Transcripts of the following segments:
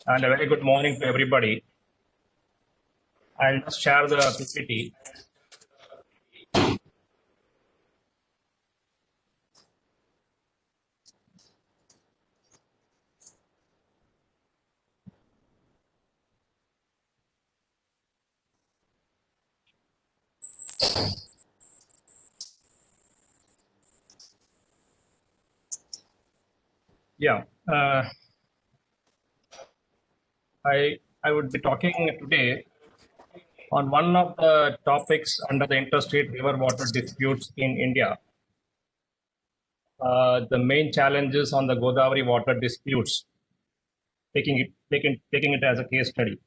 and a very good morning to everybody. I'll just share the PPT. Yeah, I would be talking today on one of the topics under the interstate river water disputes in India. The main challenges on the Godavari water disputes, taking it as a case study.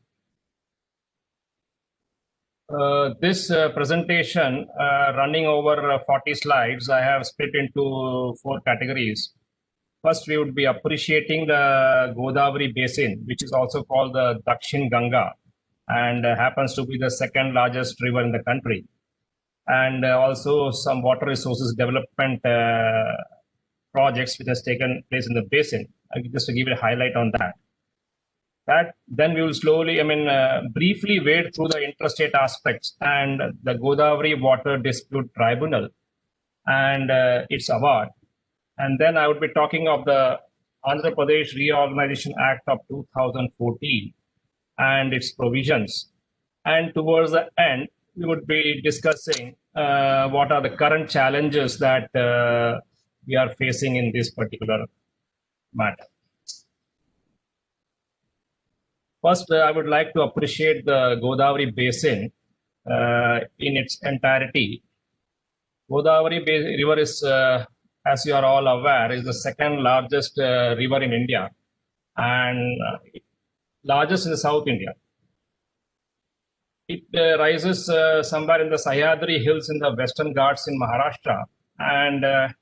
This presentation running over 40 slides, I have split into 4 categories. First, we would be appreciating the Godavari basin, which is also called the Dakshin Ganga, and happens to be the second largest river in the country. And also some water resources development projects which has taken place in the basin. Just to give you a highlight on that. Then we will slowly, briefly wade through the interstate aspects and the Godavari Water Dispute Tribunal and its award. And then I would be talking of the Andhra Pradesh Reorganization Act of 2014 and its provisions. And towards the end, we would be discussing what are the current challenges that we are facing in this particular matter. First, I would like to appreciate the Godavari basin in its entirety. Godavari river is, as you are all aware, is the second largest river in India and largest in South India. It rises somewhere in the Sahyadri Hills in the Western Ghats in Maharashtra and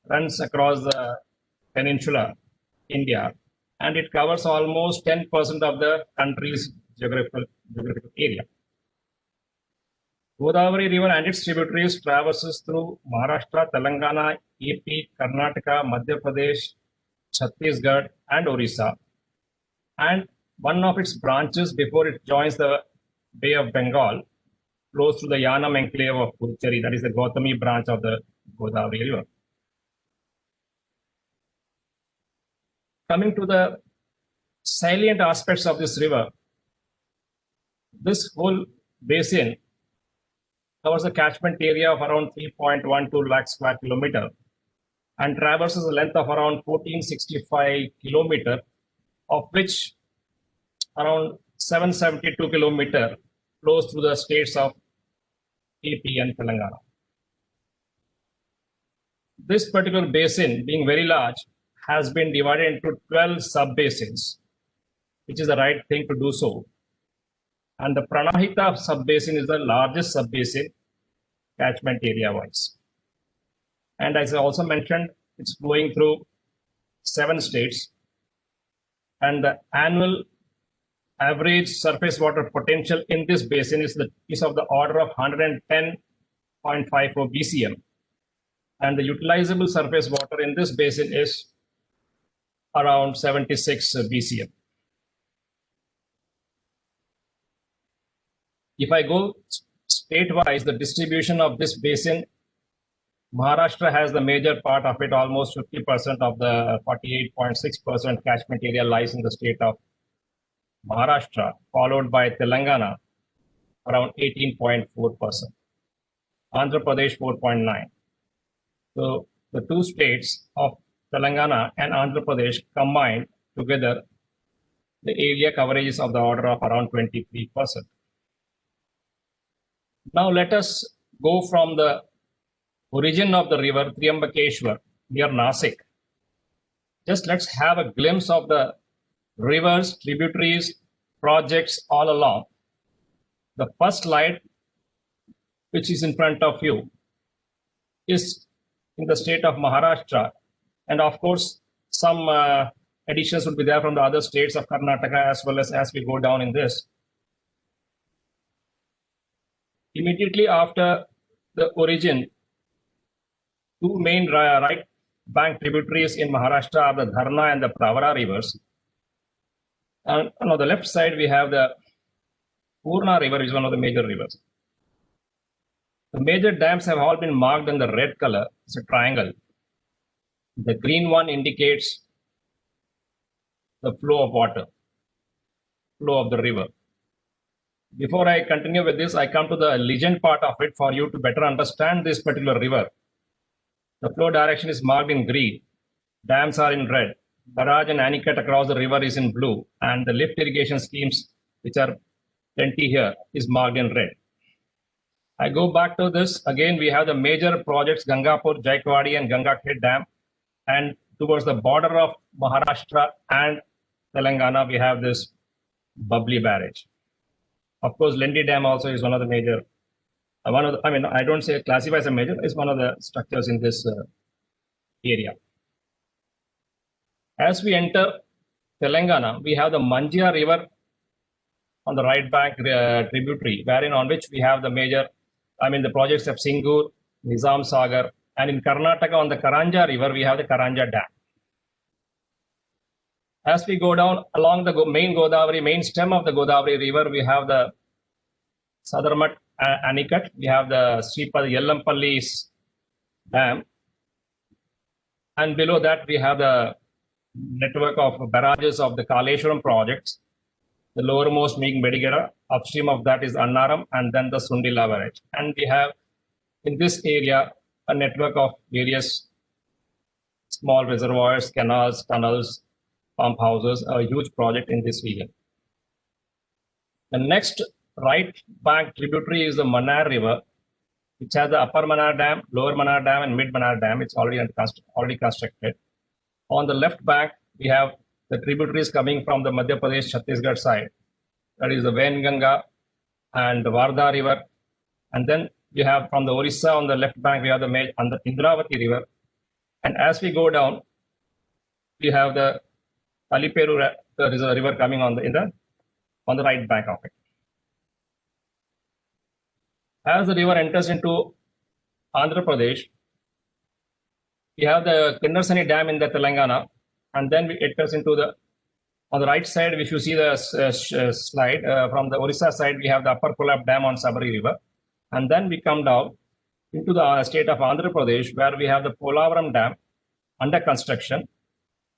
runs across the peninsula, India. And it covers almost 10% of the country's geographical area. Godavari River and its tributaries traverses through Maharashtra, Telangana, AP, Karnataka, Madhya Pradesh, Chhattisgarh, and Orissa. And one of its branches before it joins the Bay of Bengal flows through the Yanam enclave of Puducherry, that is the Gautami branch of the Godavari River. Coming to the salient aspects of this river, this whole basin covers a catchment area of around 3.12 lakh square kilometer and traverses a length of around 1465 kilometer, of which around 772 kilometer flows through the states of AP and Telangana. This particular basin, being very large, has been divided into 12 sub-basins, which is the right thing to do so. And the Pranahita sub-basin is the largest sub-basin catchment area-wise. And as I also mentioned, it's flowing through 7 states. And the annual average surface water potential in this basin is of the order of 110.54 BCM. And the utilizable surface water in this basin is around 76 BCM. If I go state-wise, the distribution of this basin, Maharashtra has the major part of it, almost 50% of the 48.6% catchment area lies in the state of Maharashtra, followed by Telangana, around 18.4%. Andhra Pradesh, 4.9%. So the two states of Telangana and Andhra Pradesh combined together, the area coverage is of the order of around 23%. Now let us go from the origin of the river Triambakeshwar near Nasik. Just let's have a glimpse of the rivers, tributaries, projects all along. The first slide, which is in front of you, is in the state of Maharashtra. And of course, some additions would be there from the other states of Karnataka as well as we go down in this. Immediately after the origin, two main right bank tributaries in Maharashtra are the Dharna and the Pravara rivers. And on the left side, we have the Purna River, which is one of the major rivers. The major dams have all been marked in the red color. It's a triangle. The green one indicates the flow of water, flow of the river. Before I continue with this, I come to the legend part of it for you to better understand this particular river. The flow direction is marked in green. Dams are in red. Barrage and Anicut across the river is in blue. And the lift irrigation schemes, which are plenty here, is marked in red. I go back to this. Again, we have the major projects, Gangapur, Jaikwadi, and Gangakhed Dam. And towards the border of Maharashtra and Telangana, we have this Bubbly Barrage. Of course, Lendi Dam also is one of the major, I don't say classify as a major, it's one of the structures in this area. As we enter Telangana, we have the Manjia River on the right bank tributary, wherein on which we have the major, the projects of Singur, Nizam Sagar, and in Karnataka on the Karanja River, we have the Karanja Dam. As we go down along the main Godavari, main stem of the Godavari River, we have the Sadarmat Anicut, we have the Sripad Yellampalli's Dam, and below that we have the network of barrages of the Kaleshwaram projects, the lowermost being Medigera, upstream of that is Annaram, and then the Sundila barrage. And we have in this area a network of various small reservoirs, canals, tunnels, pump houses, a huge project in this region. The next right bank tributary is the Manar River, which has the Upper Manar Dam, Lower Manar Dam, and Mid Manar Dam. It's already constructed. On the left bank, we have the tributaries coming from the Madhya Pradesh Chhattisgarh side. That is the Vainganga and the Varda River. And then we have from the Orissa on the left bank, we have the Indravati River. And as we go down, we have the Aliperu, there is a river coming on the right bank of it. As the river enters into Andhra Pradesh, we have the Kinnarsani Dam in the Telangana, and then it enters into on the right side, if you see the slide, from the Orissa side, we have the Upper Kolab Dam on Sabari River. And then we come down into the state of Andhra Pradesh, where we have the Polavaram Dam under construction,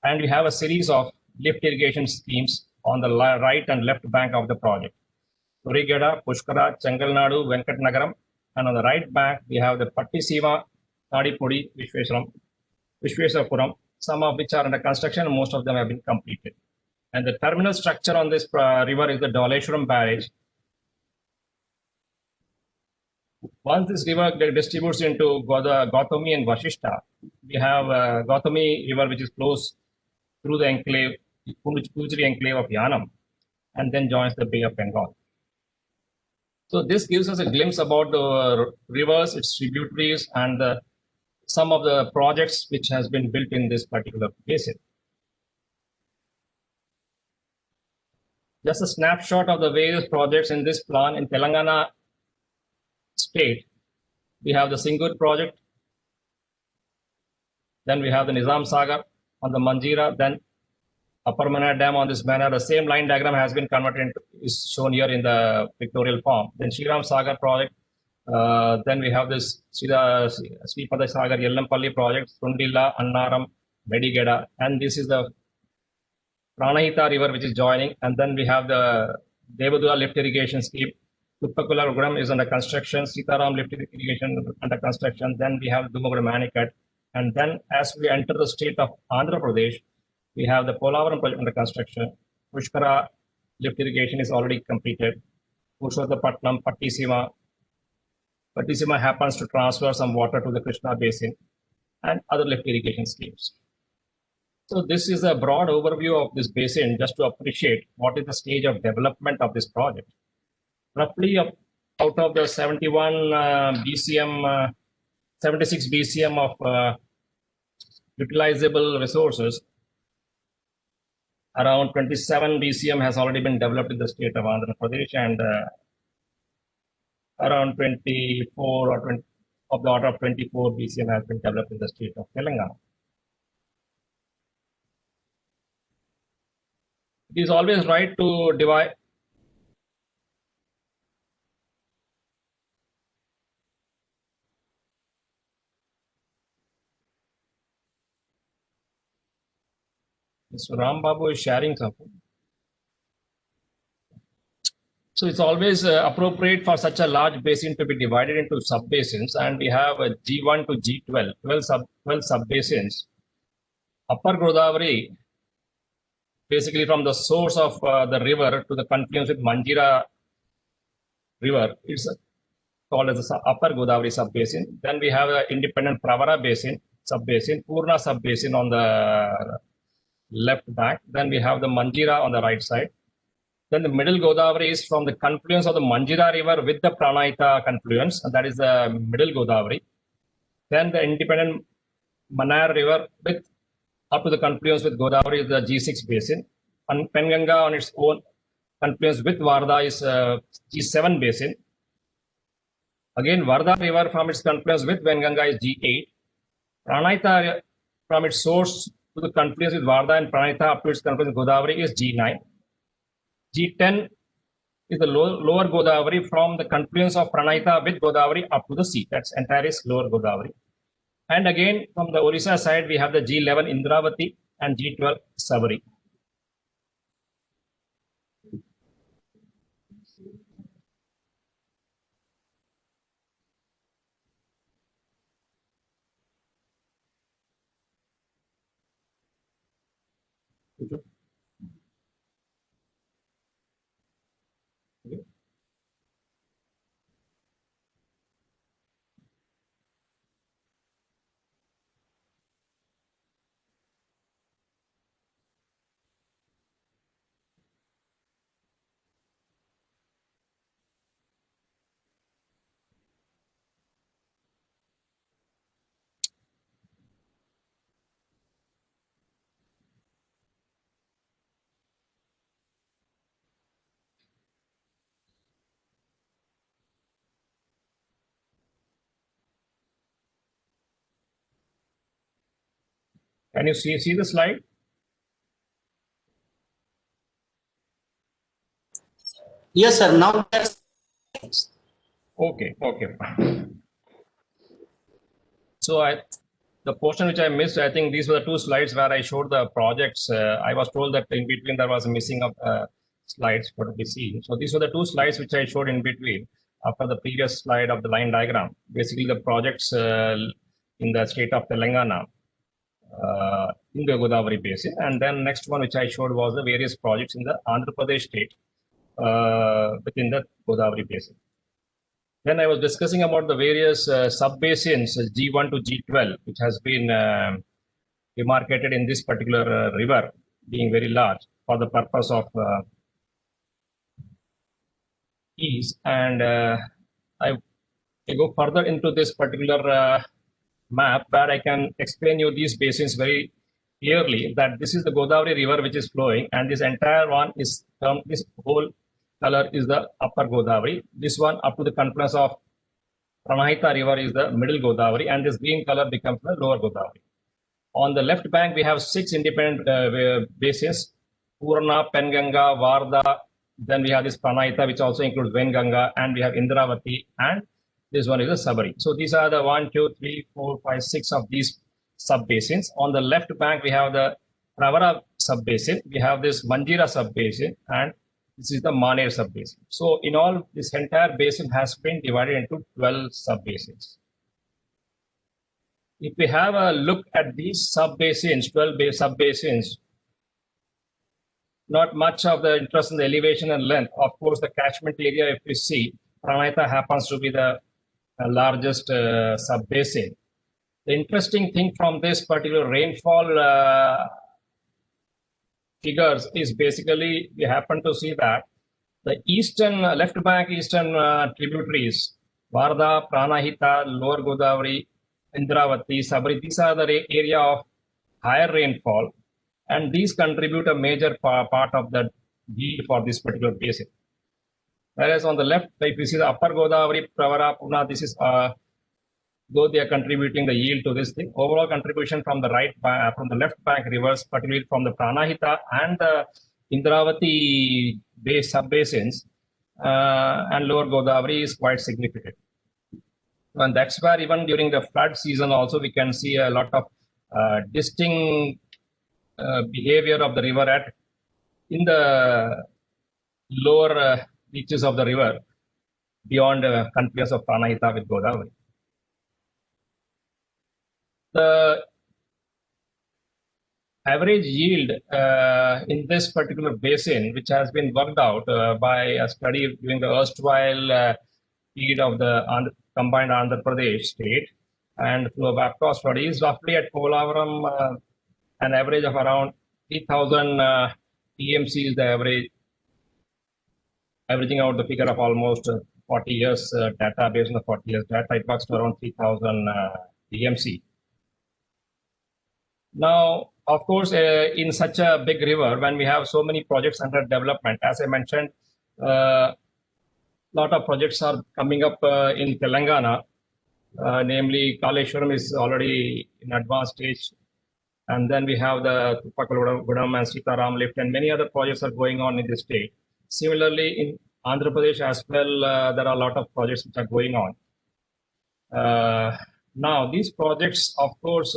and we have a series of lift irrigation schemes on the right and left bank of the project. Urigada, Pushkara, Changalnadu, Venkatnagaram, and on the right bank, we have the Pattisima, Nadipudi, Vishwesapuram, some of which are under construction, and most of them have been completed. And the terminal structure on this river is the Dholeshwaram Barrage. Once this river distributes into Gautami and Vashishta, we have Gautami River, which flows through the enclave, Pujri enclave of Yanam, and then joins the Bay of Bengal. So this gives us a glimpse about the rivers, its tributaries, and some of the projects which has been built in this particular basin. Just a snapshot of the various projects in this plan in Telangana state. We have the Singur project, then we have the Nizam Sagar on the Manjira, then Upper Manar Dam on this manner. The same line diagram has been converted into, is shown here in the pictorial form. Then Shriram Sagar project, then we have this Sripada Sagar Yellampalli project, Sundila, Annaram, Medigeda, and this is the Pranahita River which is joining, and then we have the Devadura lift irrigation scheme. Tuppakula Ugram is under construction, Sitaram lift irrigation under construction, then we have Dumagura Manikat, and then as we enter the state of Andhra Pradesh, we have the Polavaram project under construction. Pushkara lift irrigation is already completed. Purushottamapatnam, Pattisima happens to transfer some water to the Krishna basin, and other lift irrigation schemes. So this is a broad overview of this basin, just to appreciate what is the stage of development of this project. Roughly out of the 76 BCM of utilizable resources, around 27 BCM has already been developed in the state of Andhra Pradesh, and around 24 or 20 of the order of 24 BCM has been developed in the state of Telangana. It is always right to divide. Mr. Ram Babu is sharing something. So it's always appropriate for such a large basin to be divided into sub-basins, and we have G1 to G12, 12 sub-basins. Upper Godavari, basically from the source of the river to the confluence with Manjira River, it's called as the Upper Godavari sub-basin. Then we have an independent Pravara basin, sub-basin, Purna sub-basin on the left bank. Then we have the Manjira on the right side. Then the middle Godavari is from the confluence of the Manjira river with the Pranahita confluence, and that is the middle Godavari. Then the independent Manar river with up to the confluence with Godavari is the G6 basin. And Penganga on its own confluence with Varda is G7 basin. Again, Varda river from its confluence with Penganga is G8. Pranahita from its source to the confluence with Varda and Pranahita up to its confluence with Godavari is G9. G10 is the lower Godavari from the confluence of Pranahita with Godavari up to the sea. That's entire is lower Godavari. And again, from the Orissa side, we have the G11 Indravati and G12 Sabari. Can you see the slide? Yes, sir. Now that's okay. So the portion which I missed, I think these were the two slides where I showed the projects. I was told that in between there was a missing of slides for to be seen. So these were the two slides which I showed in between after the previous slide of the line diagram. Basically the projects in the state of Telangana in the Godavari basin. And then next one which I showed was the various projects in the Andhra Pradesh state within the Godavari basin. Then I was discussing about the various sub-basins G1 to G12, which has been demarcated in this particular river, being very large for the purpose of ease. And I go further into this particular map where I can explain you these basins very clearly that this is the Godavari river which is flowing, and this entire one is this whole color is the upper Godavari. This one up to the confluence of Pranahita river is the middle Godavari, and this green color becomes the lower Godavari. On the left bank, we have 6 independent basins: Purna, Penganga, Varda. Then we have this Pranahita, which also includes Venganga, and we have Indravati, and this one is the Sabari. So these are the 1, 2, 3, 4, 5, 6 of these sub-basins. On the left bank, we have the Pravara sub-basin. We have this Manjira sub-basin, and this is the Maner sub-basin. So in all, this entire basin has been divided into 12 sub-basins. If we have a look at these sub-basins, 12 sub-basins, not much of the interest in the elevation and length. Of course, the catchment area, if we see, Pranahita happens to be the largest sub-basin. The interesting thing from this particular rainfall figures is basically we happen to see that the eastern left bank eastern tributaries, Varda, Pranahita, Lower Godavari, Indravati, Sabari, these are the area of higher rainfall, and these contribute a major part of the yield for this particular basin. Whereas on the left, if you see the upper Godavari, Pravara, Puna, this is though they are contributing the yield to this thing, overall contribution from the right from the left bank rivers, particularly from the Pranahita and the Indravati sub-basins and lower Godavari is quite significant. And that's where even during the flood season also we can see a lot of distinct behavior of the river in the lower reaches of the river beyond confluence of Pranahita with Godavari. The average yield in this particular basin, which has been worked out by a study during the erstwhile period of the combined Andhra Pradesh state and through a WAPCO study, is roughly at Polavaram an average of around 3,000 TMC is the average, averaging out the figure of almost 40 years data. Based on the 40 years data, it works to around 3,000 TMC. Now, of course, in such a big river, when we have so many projects under development, as I mentioned, a lot of projects are coming up in Telangana, namely Kaleshwaram is already in advanced stage. And then we have the Gudam and Sitaram lift, and many other projects are going on in the state. Similarly, in Andhra Pradesh as well, there are a lot of projects which are going on. Now, these projects, of course,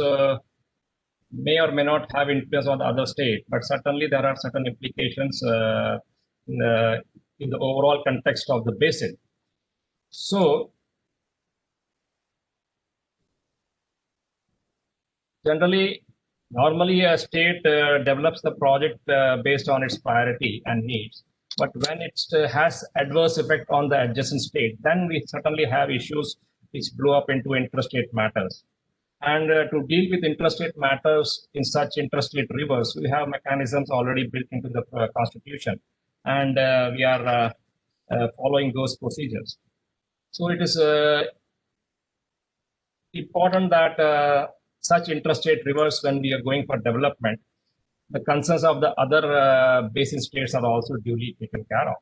may or may not have influence on the other state, but certainly there are certain implications in the overall context of the basin. So, normally a state develops the project based on its priority and needs, but when it has adverse effect on the adjacent state, then we certainly have issues which blow up into interstate matters. And to deal with interstate matters in such interstate rivers, we have mechanisms already built into the constitution, and we are following those procedures. So it is important that such interstate rivers, when we are going for development, the concerns of the other basin states are also duly taken care of.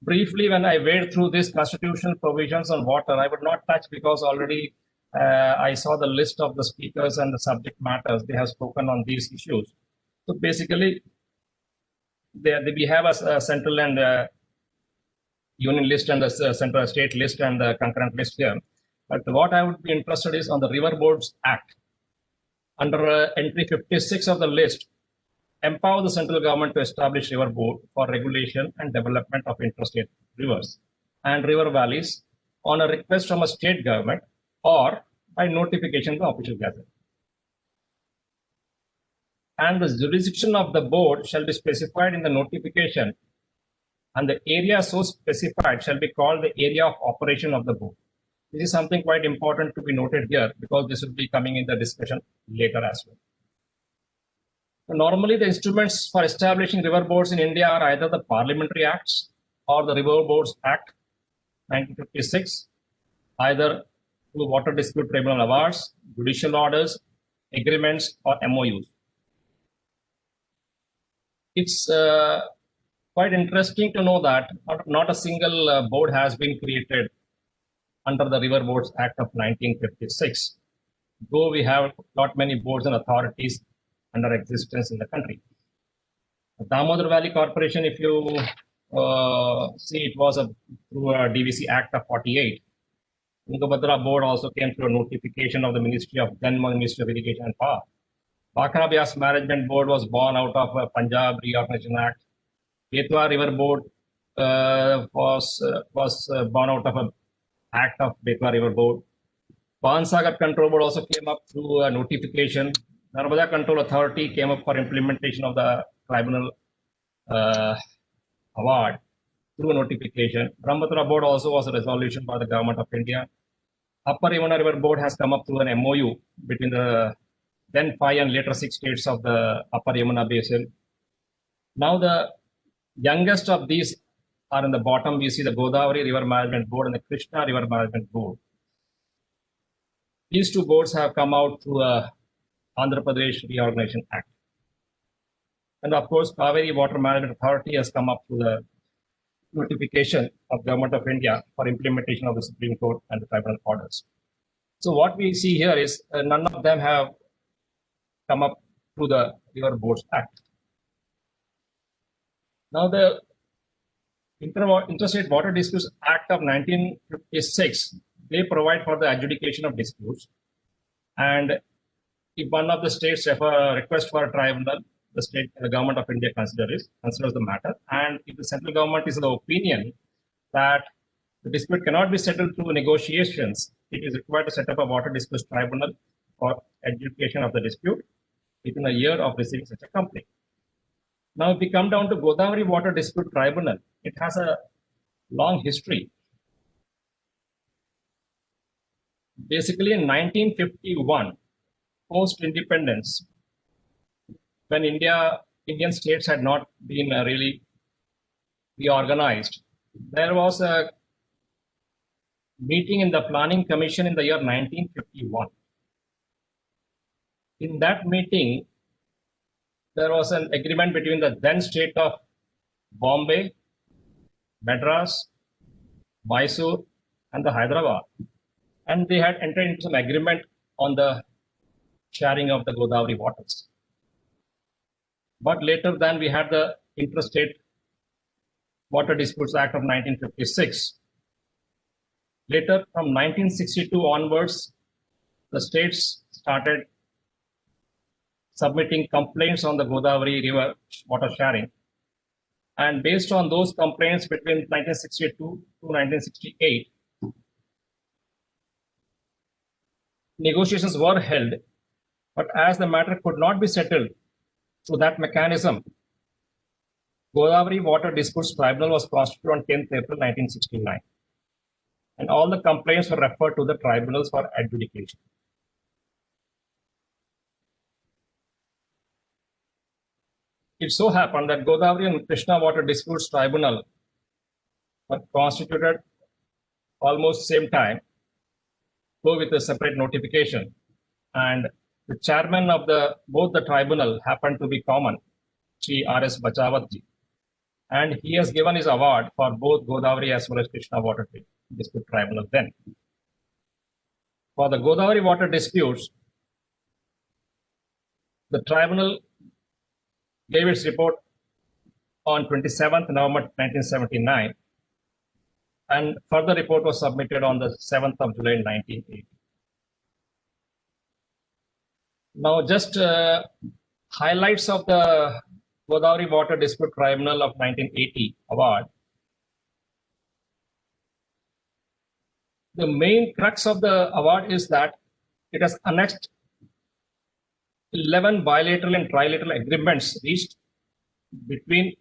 Briefly, when I wade through these constitutional provisions on water, I would not touch because already I saw the list of the speakers and the subject matters. They have spoken on these issues. So basically, we have a central and union list and the central state list and the concurrent list here. But what I would be interested is on the River Boards Act. Under entry 56 of the list, empower the central government to establish river board for regulation and development of interstate rivers and river valleys on a request from a state government or by notification of the official gazette. And the jurisdiction of the board shall be specified in the notification, and the area so specified shall be called the area of operation of the board. This is something quite important to be noted here because this will be coming in the discussion later as well. So normally, the instruments for establishing river boards in India are either the Parliamentary Acts or the River Boards Act 1956, either through Water Dispute Tribunal awards, judicial orders, agreements, or MOUs. It's quite interesting to know that not a single board has been created under the River Boards Act of 1956, though we have not many boards and authorities under existence in the country. The Damodar Valley Corporation, if you see, it was through a DVC Act of 48. Tungabhadra Board also came through a notification of the Ministry of Ministry of Irrigation and Power. Bhakra Byas Management Board was born out of a Punjab Reorganization Act. Betwa River Board was born out of an Act of Betwa River Board. Pansagar Control Board also came up through a notification. Narmada Control Authority came up for implementation of the tribunal award through a notification. Brahmaputra Board also was a resolution by the Government of India. Upper Yamuna River Board has come up through an MOU between the then 5 and later 6 states of the Upper Yamuna Basin. Now the youngest of these are in the bottom. We see the Godavari River Management Board and the Krishna River Management Board. These two boards have come out through a Andhra Pradesh Reorganization Act. And of course, Kaveri Water Management Authority has come up through the notification of Government of India for implementation of the Supreme Court and the tribunal orders. So what we see here is none of them have come up through the River Boards Act. Now, the Interstate Water Disputes Act of 1956, they provide for the adjudication of disputes. And if one of the states request for a tribunal, the government of India considers the matter. And if the central government is of the opinion that the dispute cannot be settled through negotiations, it is required to set up a water disputes tribunal for adjudication of the dispute within a year of receiving such a complaint. Now, if we come down to Godavari Water Dispute Tribunal, it has a long history. Basically, in 1951, post-independence, when Indian states had not been really reorganized, there was a meeting in the Planning Commission in the year 1951. In that meeting, there was an agreement between the then state of Bombay, Madras, Mysore, and the Hyderabad. And they had entered into some agreement on the sharing of the Godavari waters. But later then we had the Interstate Water Disputes Act of 1956. Later, from 1962 onwards, the states started submitting complaints on the Godavari River water sharing. And based on those complaints between 1962 to 1968, negotiations were held, but as the matter could not be settled through that mechanism, Godavari Water Disputes Tribunal was constituted on 10th April 1969. And all the complaints were referred to the tribunals for adjudication. It so happened that Godavari and Krishna Water Disputes Tribunal were constituted almost same time, though with a separate notification. And the chairman of both the tribunal happened to be common, Shri R.S. Bachawatji. And he has given his award for both Godavari as well as Krishna Water Dispute Tribunal then. For the Godavari water disputes, the tribunal gave its report on 27th November 1979, and further report was submitted on the 7th of July 1980. Now, just highlights of the Godavari Water Dispute Tribunal of 1980 award. The main crux of the award is that it has annexed 11 bilateral and trilateral agreements reached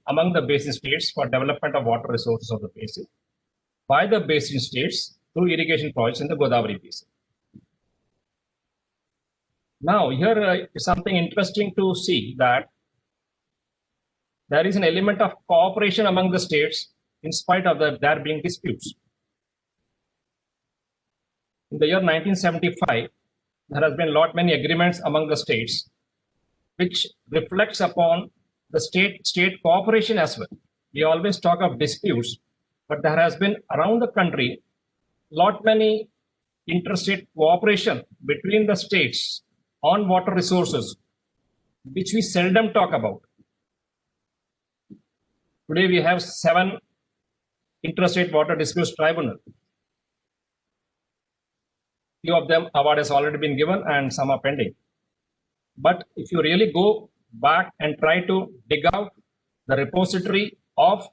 among the basin states for development of water resources of the basin by the basin states through irrigation projects in the Godavari basin. Now, here is something interesting to see, that there is an element of cooperation among the states in spite of there being disputes. In the year 1975, there has been many agreements among the states, which reflects upon the state cooperation as well. We always talk of disputes, but there has been around the country many interstate cooperation between the states on water resources, which we seldom talk about. Today we have 7 interstate water disputes tribunal. Few of them award has already been given and some are pending. But if you really go back and try to dig out the repository of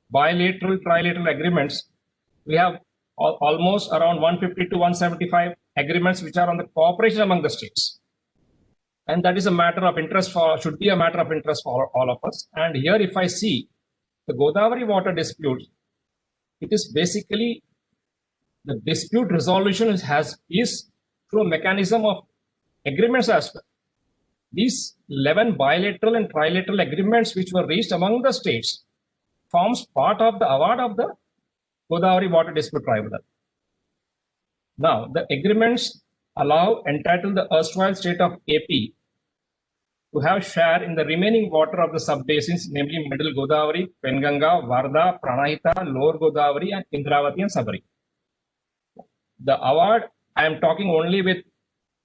bilateral, trilateral agreements, we have almost around 150 to 175 agreements which are on the cooperation among the states. And that is a matter of interest should be a matter of interest for all of us. And here, if I see the Godavari water dispute, it is basically the dispute resolution is through a mechanism of agreements as well. These 11 bilateral and trilateral agreements which were reached among the states forms part of the award of the Godavari Water Dispute Tribunal. Now, the agreements entitle the erstwhile state of AP to have share in the remaining water of the sub-basins, namely Middle Godavari, Penganga, Varda, Pranahita, Lower Godavari, and Indravati and Sabari. The award, I am talking only with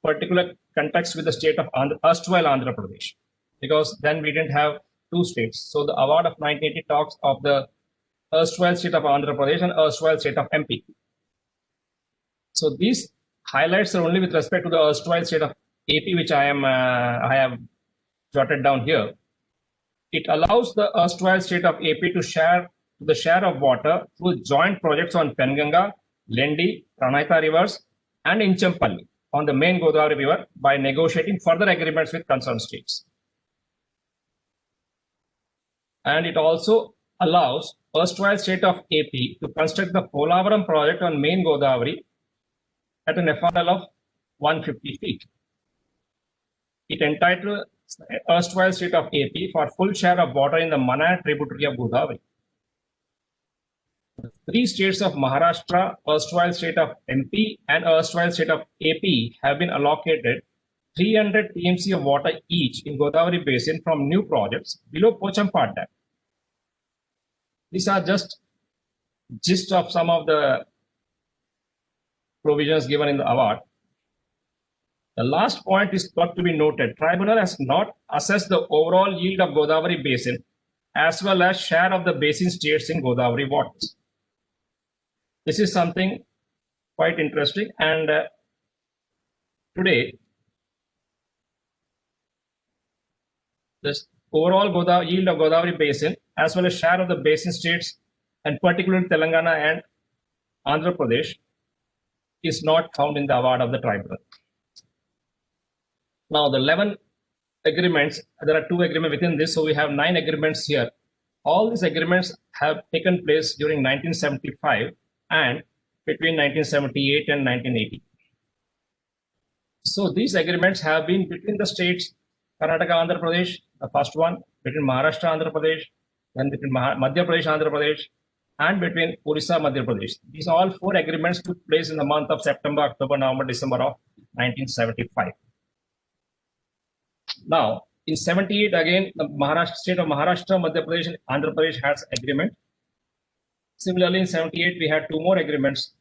particular context with the state of erstwhile Andhra Pradesh, because then we didn't have two states. So the award of 1980 talks of the erstwhile state of Andhra Pradesh and erstwhile state of MP. So these highlights are only with respect to the erstwhile state of AP, which I have jotted down here. It allows the erstwhile state of AP to share the share of water through joint projects on Penganga, Lendi, Pranayata rivers, and Inchampalli on the main Godavari river by negotiating further agreements with concerned states. And it also allows erstwhile state of AP to construct the Polavaram project on main Godavari at an FRL of 150 feet. It entitles erstwhile state of AP for full share of water in the Mana tributary of Godavari. The three states of Maharashtra, erstwhile state of MP, and erstwhile state of AP have been allocated 300 TMC of water each in Godavari basin from new projects below Pochampad Dam. These are just gist of some of the provisions given in the award. The last point is got to be noted. Tribunal has not assessed the overall yield of Godavari basin as well as share of the basin states in Godavari waters. This is something quite interesting, and today this overall yield of Godavari basin as well as share of the basin states, and particularly Telangana and Andhra Pradesh, is not found in the award of the tribunal. Now the 11 agreements, there are 2 agreements within this, so we have 9 agreements here. All these agreements have taken place during 1975 and between 1978 and 1980. So these agreements have been between the states Karnataka, Andhra Pradesh, the first one, between Maharashtra, Andhra Pradesh, then between Madhya Pradesh, Andhra Pradesh, and between Orissa, Madhya Pradesh. These all 4 agreements took place in the month of September, October, November, December of 1975. Now, in 78, again, the state of Maharashtra, Madhya Pradesh, and Andhra Pradesh has agreement. Similarly, in 78, we had 2 more agreements.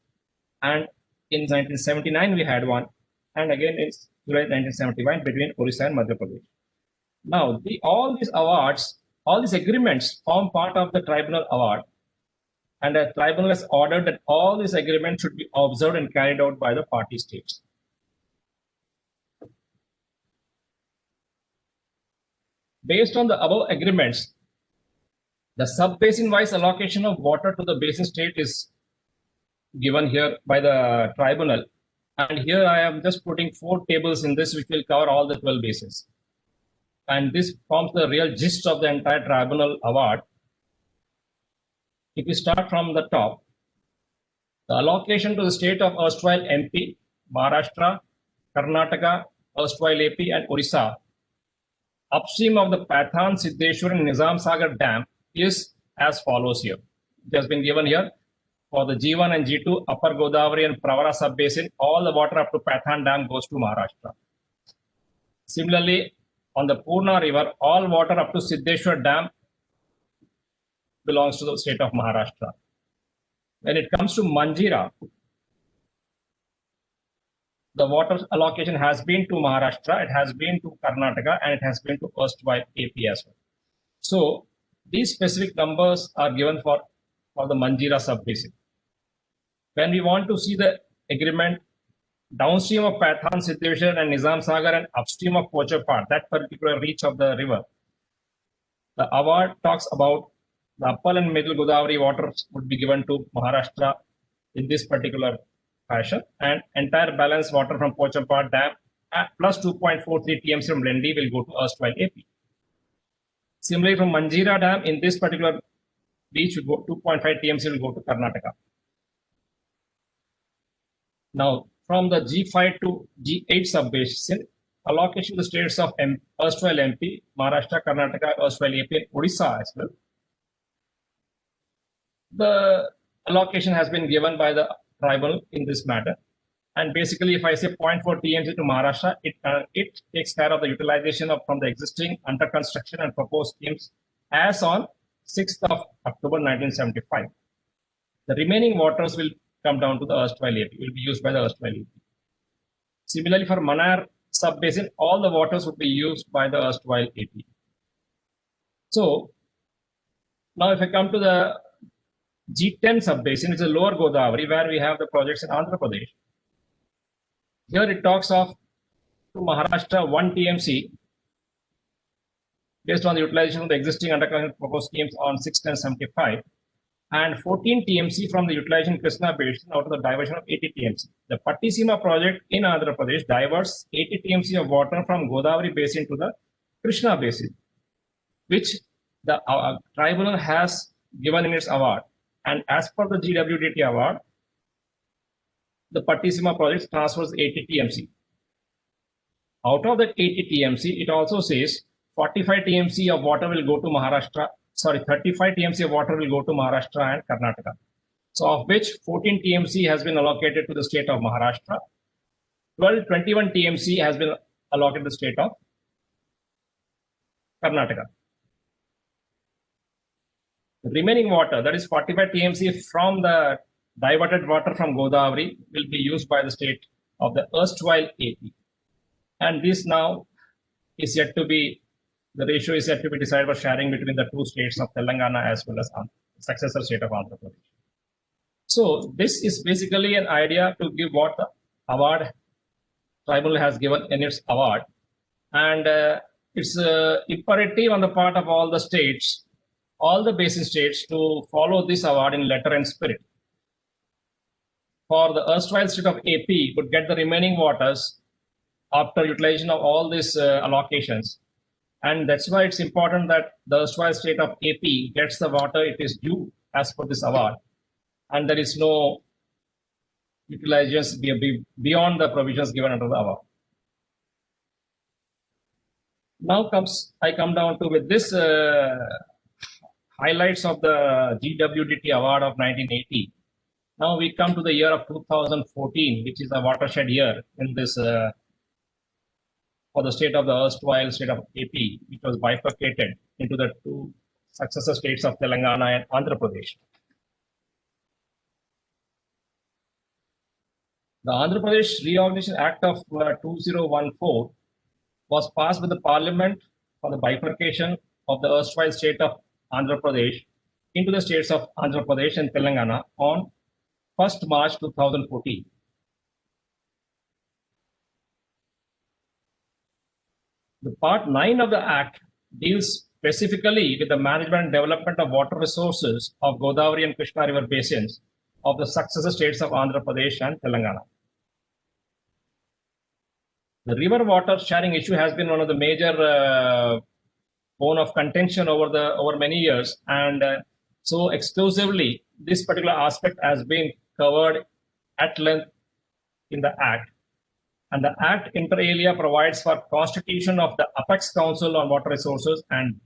And in 1979, we had one. And again, in July 1971, between Orissa and Madhya Pradesh. Now, all these awards, all these agreements form part of the tribunal award. And the tribunal has ordered that all these agreements should be observed and carried out by the party states. Based on the above agreements, the sub-basin-wise allocation of water to the basin state is given here by the tribunal. And here I am just putting 4 tables in this, which will cover all the 12 basins. And this forms the real gist of the entire tribunal award. If we start from the top, the allocation to the state of erstwhile MP, Maharashtra, Karnataka, erstwhile AP, and Orissa, upstream of the Pathan, Siddheshwar, and Nizam Sagar Dam is as follows here. It has been given here for the G1 and G2, Upper Godavari and Pravara sub-basin, all the water up to Pathan Dam goes to Maharashtra. Similarly, on the Purna River, all water up to Siddheshwar Dam belongs to the state of Maharashtra. When it comes to Manjira, the water allocation has been to Maharashtra, it has been to Karnataka, and it has been to erstwhile AP as well. So these specific numbers are given for the Manjira sub-basin. When we want to see the agreement downstream of Pathan, Siddheshwar, and Nizam Sagar, and upstream of Pochampad, that particular reach of the river, the award talks about the upper and middle Godavari waters would be given to Maharashtra in this particular fashion, and entire balanced water from Pochampad Dam plus 2.43 TMC from Lendi will go to erstwhile AP. Similarly, from Manjira Dam, in this particular reach, 2.5 TMC will go to Karnataka. Now, from the G5 to G8 sub-basin, allocation to the states of erstwhile MP, Maharashtra, Karnataka, erstwhile AP, and Orissa as well. The allocation has been given by the tribunal in this matter. And basically, if I say 0.4 TMC to Maharashtra, it takes care of the utilization from the existing under construction and proposed schemes as on 6th of October 1975. The remaining waters will come down to the erstwhile AP, will be used by the erstwhile AP. Similarly, for Manar sub-basin, all the waters would be used by the erstwhile AP. So now if I come to the G10 sub-basin, which is lower Godavari, where we have the projects in Andhra Pradesh. Here it talks of to Maharashtra 1 TMC based on the utilization of the existing under proposed schemes on 6/10/75 and 14 TMC from the utilization Krishna basin out of the diversion of 80 TMC. The Pattisima project in Andhra Pradesh diverts 80 TMC of water from Godavari basin to the Krishna basin, which the tribunal has given in its award. And as per the GWDT award, the Pattisima project transfers 80 TMC. Out of that 80 TMC, it also says 45 TMC of water will go to Maharashtra. Sorry, 35 TMC of water will go to Maharashtra and Karnataka. So of which 14 TMC has been allocated to the state of Maharashtra. 21 TMC has been allotted to the state of Karnataka. The remaining water, that is 45 TMC from the diverted water from Godavari, will be used by the state of the erstwhile AP. And this now is yet to be, the ratio is yet to be decided for sharing between the two states of Telangana as well as the successor state of Andhra Pradesh. So this is basically an idea to give what the award tribunal has given in its award. And it's imperative on the part of all the states, all the basin states, to follow this award in letter and spirit. For the erstwhile state of AP would get the remaining waters after utilization of all these allocations. And that's why it's important that the erstwhile state of AP gets the water it is due as per this award. And there is no utilizations beyond the provisions given under the award. Now I come down to with this highlights of the GWDT award of 1980. Now we come to the year of 2014, which is a watershed year in this for the state of the erstwhile state of AP, which was bifurcated into the two successor states of Telangana and Andhra Pradesh. The Andhra Pradesh Reorganization Act of 2014 was passed with the Parliament for the bifurcation of the erstwhile state of Andhra Pradesh into the states of Andhra Pradesh and Telangana on 1st March 2014. The Part 9 of the Act deals specifically with the management and development of water resources of Godavari and Krishna river basins of the successor states of Andhra Pradesh and Telangana. The river water sharing issue has been one of the major bone of contention over many years, and so exclusively this particular aspect has been covered at length in the Act. And the Act inter alia provides for constitution of the Apex Council on Water Resources and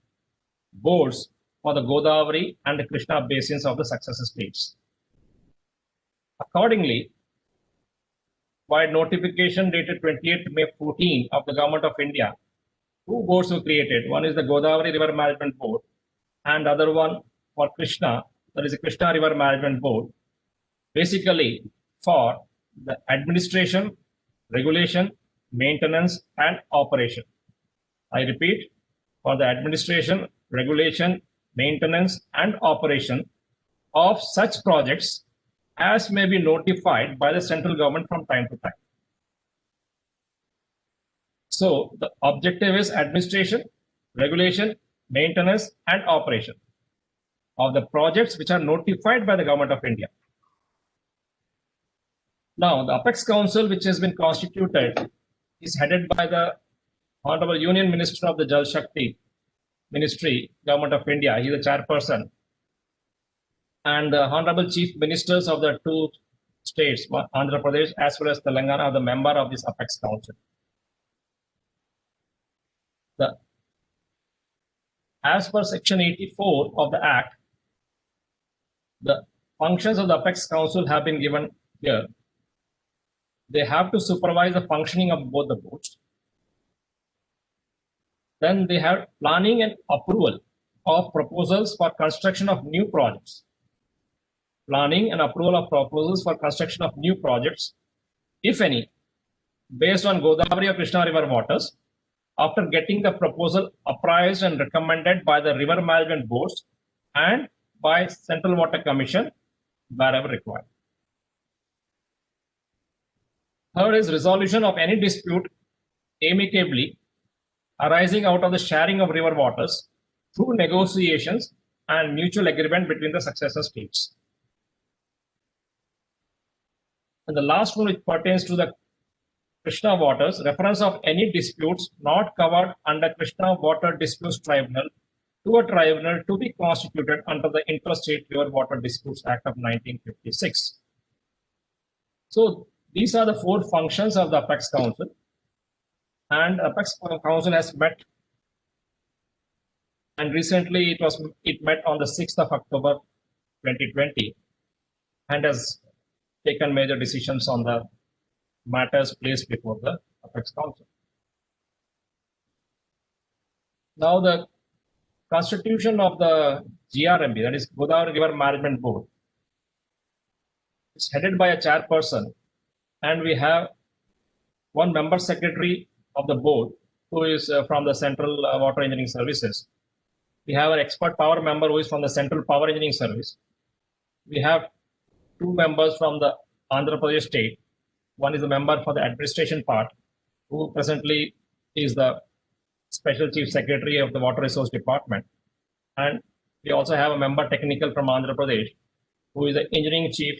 boards for the Godavari and the Krishna basins of the successor states. Accordingly, by notification dated 28th May 14 of the Government of India, two boards were created. One is the Godavari River Management Board and other one for Krishna, that is the Krishna River Management Board, basically for the administration, regulation, maintenance, and operation. I repeat, for the administration, regulation, maintenance, and operation of such projects as may be notified by the central government from time to time. So the objective is administration, regulation, maintenance, and operation of the projects which are notified by the Government of India. Now, the Apex Council, which has been constituted, is headed by the Honorable Union Minister of the Jal Shakti Ministry, Government of India. He is the chairperson. And the Honorable Chief Ministers of the two states, Andhra Pradesh as well as Telangana, are the member of this Apex Council. As per Section 84 of the Act, the functions of the Apex Council have been given here. They have to supervise the functioning of both the boards. Then they have planning and approval of proposals for construction of new projects. Planning and approval of proposals for construction of new projects, if any, based on Godavari or Krishna river waters, after getting the proposal appraised and recommended by the river management boards and by Central Water Commission wherever required. Third is resolution of any dispute amicably arising out of the sharing of river waters through negotiations and mutual agreement between the successor states. And the last one, which pertains to the Krishna waters, reference of any disputes not covered under Krishna Water Disputes Tribunal to a tribunal to be constituted under the Interstate River Water Disputes Act of 1956. So these are the four functions of the Apex Council, and Apex Council has met, and recently it met on the 6th of October 2020 and has taken major decisions on the matters placed before the Apex Council. Now the constitution of the GRMB, that is Godavari River Management Board, is headed by a chairperson, and we have one member secretary of the board who is from the Central Water Engineering Services. We have an expert power member who is from the Central Power Engineering Service. We have two members from the Andhra Pradesh state. One is a member for the administration part, who presently is the Special Chief Secretary of the Water Resource Department. And we also have a member technical from Andhra Pradesh, who is the Engineering Chief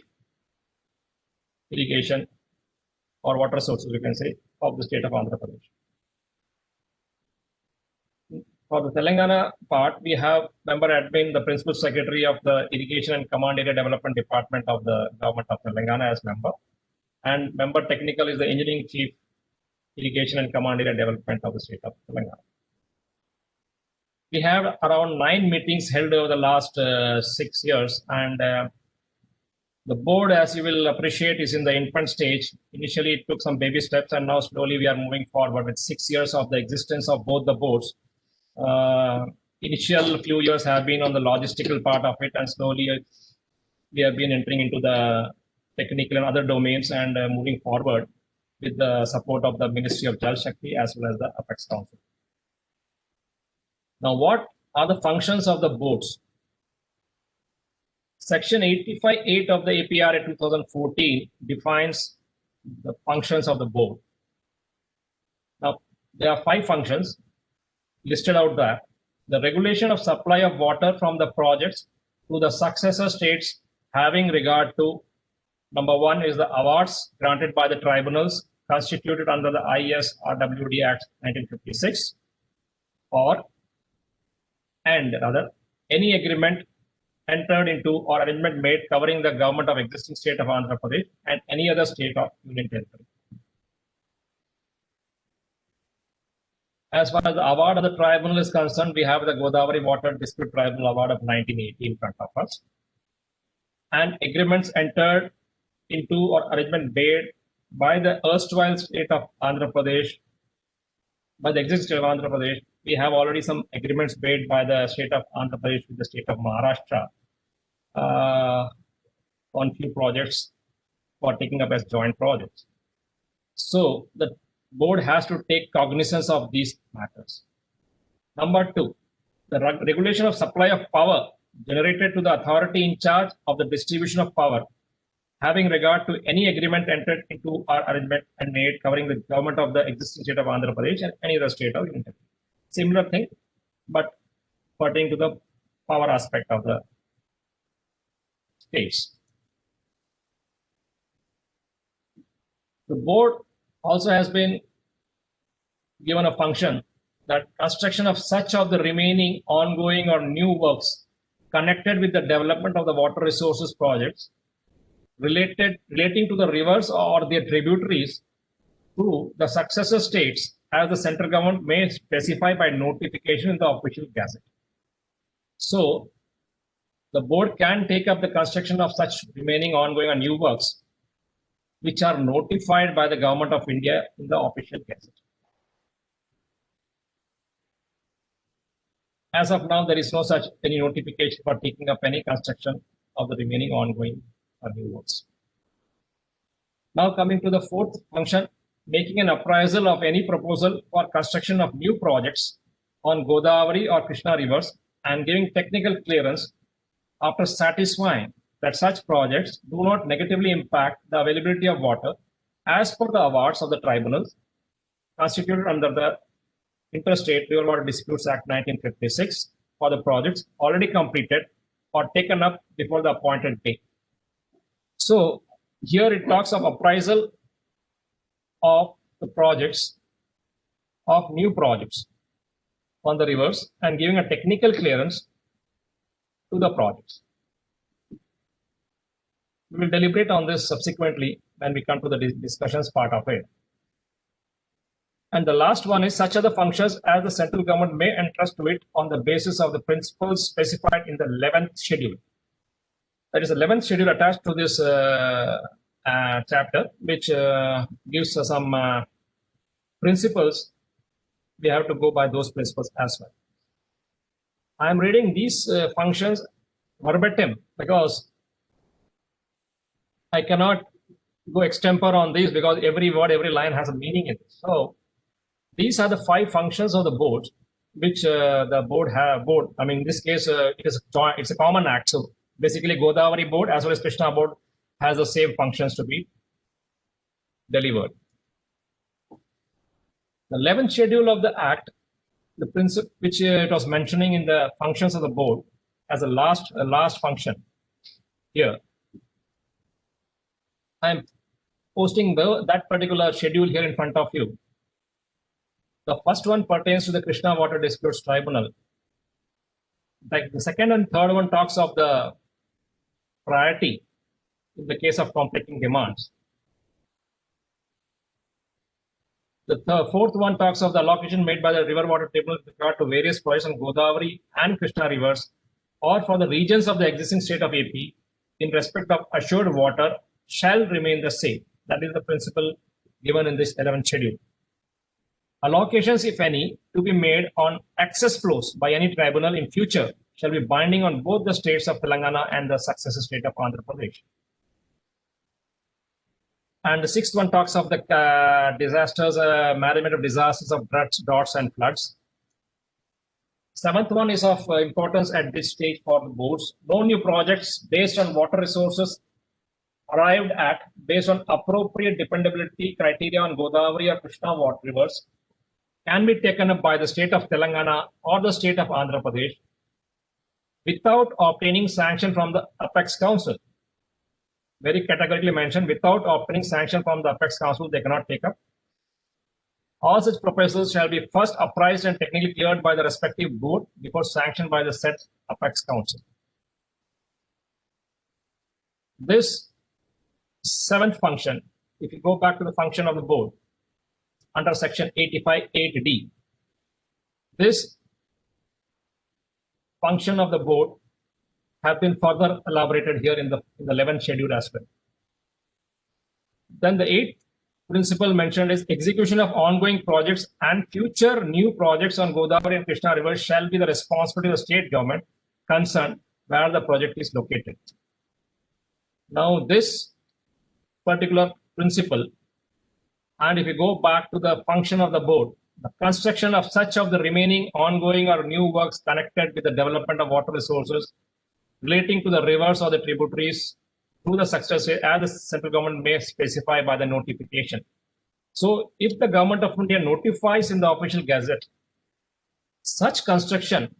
Irrigation or Water Resources, we can say, of the state of Andhra Pradesh. For the Telangana part, we have member admin, the Principal Secretary of the Irrigation and Command Area Development Department of the Government of Telangana as member. And member technical is the Engineering Chief Irrigation and Command Area Development of the state of Telangana. We have around 9 meetings held over the last 6 years, and the board, as you will appreciate, is in the infant stage. Initially, it took some baby steps, and now slowly we are moving forward with 6 years of the existence of both the boards. Initial few years have been on the logistical part of it, and slowly we have been entering into the technical and other domains and moving forward with the support of the Ministry of Jal Shakti as well as the Apex Council. Now, what are the functions of the boards? Section 85.8 of the APRA 2014 defines the functions of the board. Now, there are 5 functions listed out there. The regulation of supply of water from the projects to the successor states having regard to, number 1 is the awards granted by the tribunals constituted under the ISRWD Act 1956, and any agreement entered into or arrangement made covering the government of existing state of Andhra Pradesh and any other state of Union Territory. As far as the award of the tribunal is concerned, we have the Godavari Water Dispute Tribunal Award of 1980 in front of us. And agreements entered into or arrangement made by the erstwhile state of Andhra Pradesh, by the existing state of Andhra Pradesh. We have already some agreements made by the state of Andhra Pradesh with the state of Maharashtra on few projects for taking up as joint projects. So the board has to take cognizance of these matters. Number 2, the regulation of supply of power generated to the authority in charge of the distribution of power, having regard to any agreement entered into or arrangement and made covering the government of the existing state of Andhra Pradesh and any other state of Union. Similar thing, but pertaining to the power aspect of the states. The board also has been given a function that construction of such of the remaining ongoing or new works connected with the development of the water resources projects relating to the rivers or their tributaries to the successor states as the central government may specify by notification in the official gazette. So the board can take up the construction of such remaining ongoing and new works which are notified by the government of India in the official gazette. As of now, there is no such any notification for taking up any construction of the remaining ongoing or new works. Now coming to the 4th function, making an appraisal of any proposal for construction of new projects on Godavari or Krishna rivers and giving technical clearance after satisfying that such projects do not negatively impact the availability of water as per the awards of the tribunals constituted under the Interstate River Water Disputes Act 1956 for the projects already completed or taken up before the appointed date. So here it talks of appraisal of the projects, of new projects on the rivers and giving a technical clearance to the projects. We will deliberate on this subsequently when we come to the discussions part of it. And the last one is such other functions as the central government may entrust to it on the basis of the principles specified in the 11th schedule. There is 11th schedule attached to this chapter, which gives some principles. We have to go by those principles as well. I am reading these functions verbatim because I cannot go extempore on these because every word, every line has a meaning in it. So these are the 5 functions of the board, which the board I mean, in this case, it's a common act. So basically, Godavari board as well as Krishna board has the same functions to be delivered. The 11th schedule of the act, the principle which it was mentioning in the functions of the board as a last function here. I am posting that particular schedule here in front of you. The first one pertains to the Krishna Water Disputes Tribunal. Like the second and third one talks of the priority in the case of conflicting demands. The fourth one talks of the allocation made by the River Water Tribunal with regard to various projects on Godavari and Krishna rivers or for the regions of the existing state of AP in respect of assured water shall remain the same. That is the principle given in this 11th schedule. Allocations, if any, to be made on access flows by any tribunal in future shall be binding on both the states of Telangana and the successor state of Andhra Pradesh. And the sixth one talks of the disasters, management of disasters of droughts and floods. Seventh one is of importance at this stage for the boards. No new projects based on water resources arrived at based on appropriate dependability criteria on Godavari or Krishna water rivers can be taken up by the state of Telangana or the state of Andhra Pradesh without obtaining sanction from the Apex Council. Very categorically mentioned, without obtaining sanction from the Apex Council, they cannot take up. All such proposals shall be first apprised and technically cleared by the respective board before sanctioned by the said Apex Council. This seventh function, if you go back to the function of the board under section 85(8)(d), this function of the board have been further elaborated here in the 11th schedule as well. Then the 8th principle mentioned is execution of ongoing projects and future new projects on Godavari and Krishna rivers shall be the responsibility of the state government concerned where the project is located. Now this particular principle, and if you go back to the function of the board, the construction of such of the remaining ongoing or new works connected with the development of water resources relating to the rivers or the tributaries through the successor as the central government may specify by the notification. So if the government of India notifies in the official gazette, such construction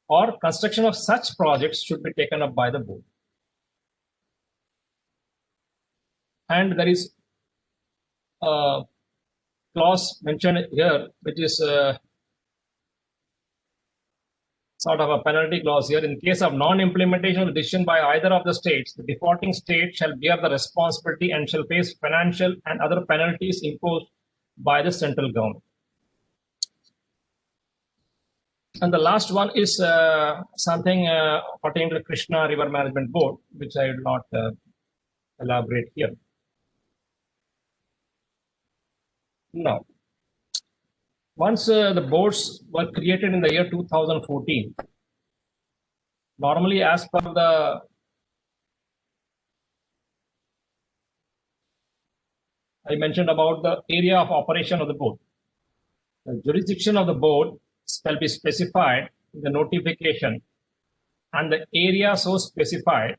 or construction of such projects should be taken up by the board. And there is a clause mentioned here, which is sort of a penalty clause here. In case of non-implementation of the decision by either of the states, the defaulting state shall bear the responsibility and shall face financial and other penalties imposed by the central government. And the last one is something pertaining to the Krishna River Management Board, which I will not elaborate here. Now, once the boards were created in the year 2014, normally as per the, I mentioned about the area of operation of the board. The jurisdiction of the board shall be specified in the notification, and the area so specified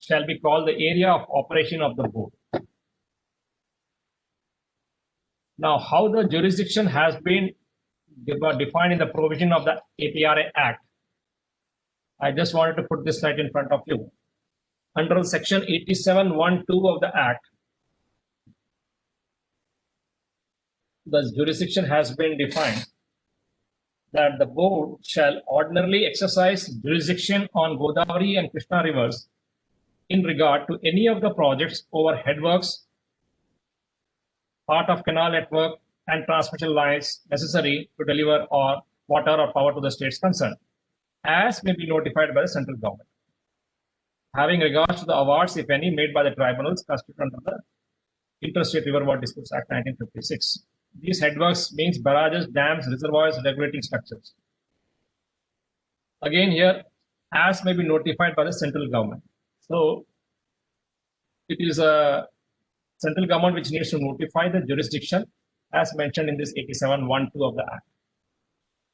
shall be called the area of operation of the board. Now, how the jurisdiction has been defined in the provision of the APRA Act, I just wanted to put this slide in front of you. Under section 87(1)(2) of the Act, the jurisdiction has been defined that the board shall ordinarily exercise jurisdiction on Godavari and Krishna rivers in regard to any of the projects over headworks, part of canal network, and transmission lines necessary to deliver or water or power to the states concerned, as may be notified by the central government. Having regards to the awards, if any, made by the tribunals constituted under the Interstate River Water Disputes Act 1956. These headworks means barrages, dams, reservoirs, regulating structures. Again here, as may be notified by the central government. So it is a central government which needs to notify the jurisdiction as mentioned in this 87(1)(2) of the Act.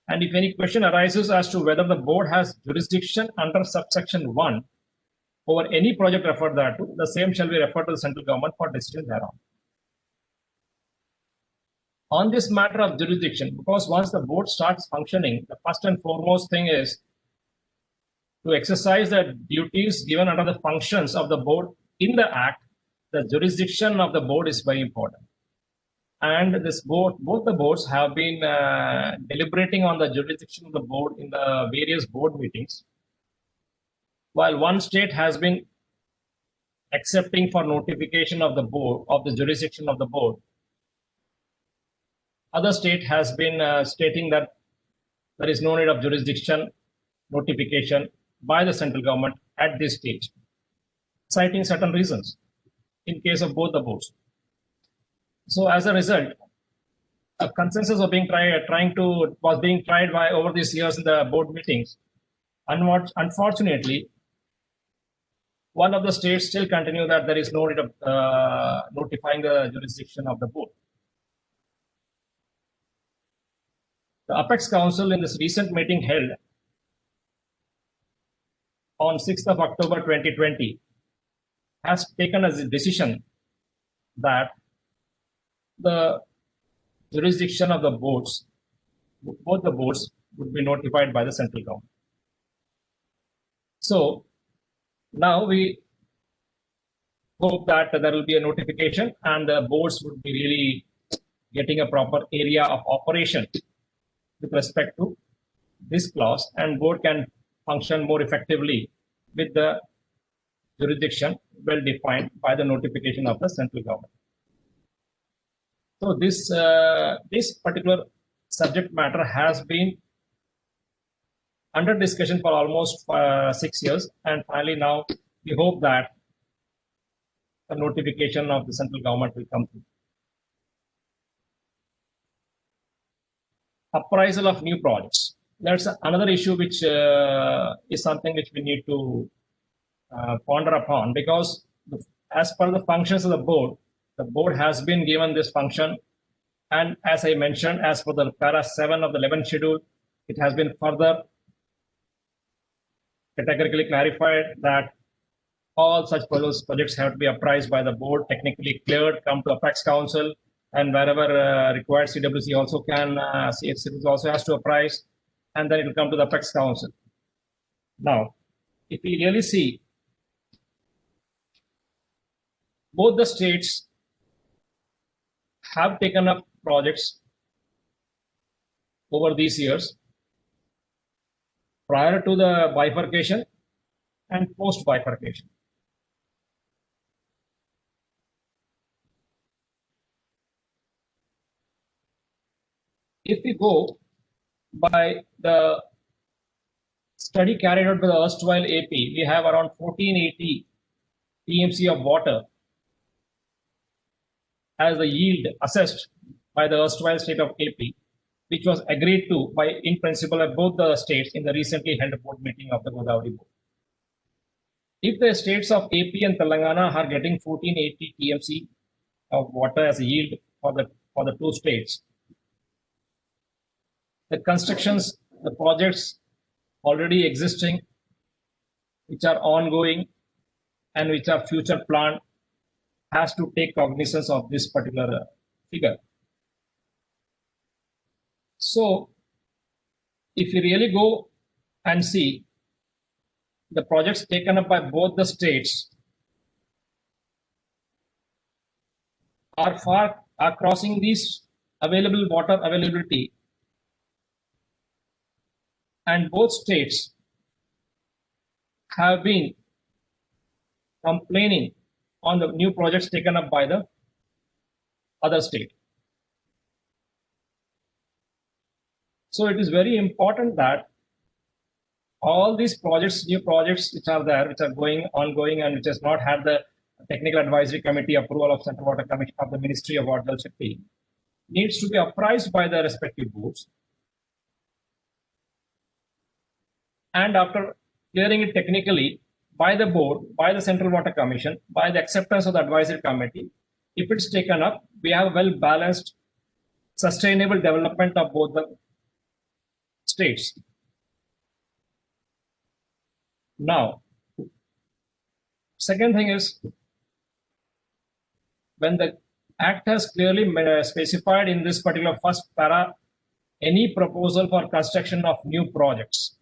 And if any question arises as to whether the board has jurisdiction under subsection 1 over any project referred thereto, the same shall be referred to the central government for decision thereon. On this matter of jurisdiction, because once the board starts functioning, the first and foremost thing is to exercise the duties given under the functions of the board in the Act. The jurisdiction of the board is very important. And this board, both the boards have been deliberating on the jurisdiction of the board in the various board meetings. While one state has been accepting for notification of the board, of the jurisdiction of the board, other state has been stating that there is no need of jurisdiction notification by the central government at this stage, citing certain reasons in case of both the boards. So as a result, a consensus of being was being tried by over these years in the board meetings. Unfortunately, one of the states still continue that there is no need of notifying the jurisdiction of the board. The Apex Council in this recent meeting held on 6th of October 2020 has taken as a decision that the jurisdiction of the boards, both the boards, would be notified by the central government. So now we hope that there will be a notification and the boards would be really getting a proper area of operation with respect to this clause, and board can function more effectively with the jurisdiction well defined by the notification of the central government. So this particular subject matter has been under discussion for almost 6 years, and finally now we hope that the notification of the central government will come through. Appraisal of new projects. That's another issue which is something which we need to ponder upon, because as per the functions of the board has been given this function, and as I mentioned, as per the para 7 of the 11th schedule, it has been further categorically clarified that all such projects have to be appraised by the board, technically cleared, come to Apex Council, and wherever required, CWC also can, CWC also has to apprise, and then it will come to the Apex Council. Now, if we really see, both the states have taken up projects over these years prior to the bifurcation and post bifurcation. If we go by the study carried out by the erstwhile AP, we have around 1480 TMC of water as the yield assessed by the erstwhile state of AP, which was agreed to by in principle at both the states in the recently held board meeting of the Godavari board. If the states of AP and Telangana are getting 1480 TMC of water as a yield for the two states. The constructions, the projects already existing, which are ongoing and which are future planned, has to take cognizance of this particular figure. So if you really go and see the projects taken up by both the states are crossing these available water availability, and both states have been complaining on the new projects taken up by the other state. So it is very important that all these projects, new projects which are there, which are ongoing, and which has not had the technical advisory committee approval of Central Water Commission of the Ministry of Water Shri, needs to be apprised by the respective boards. And after clearing it technically by the board, by the Central Water Commission, by the acceptance of the advisory committee, if it's taken up, we have a well-balanced, sustainable development of both the states. Now, second thing is, when the Act has clearly specified in this particular first para any proposal for construction of new projects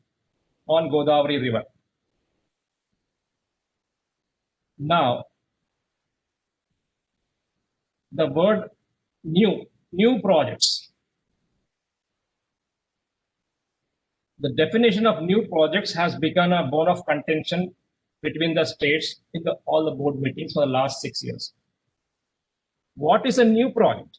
on Godavari River. Now, the word new projects. The definition of new projects has become a bone of contention between the states in all the board meetings for the last 6 years. What is a new project?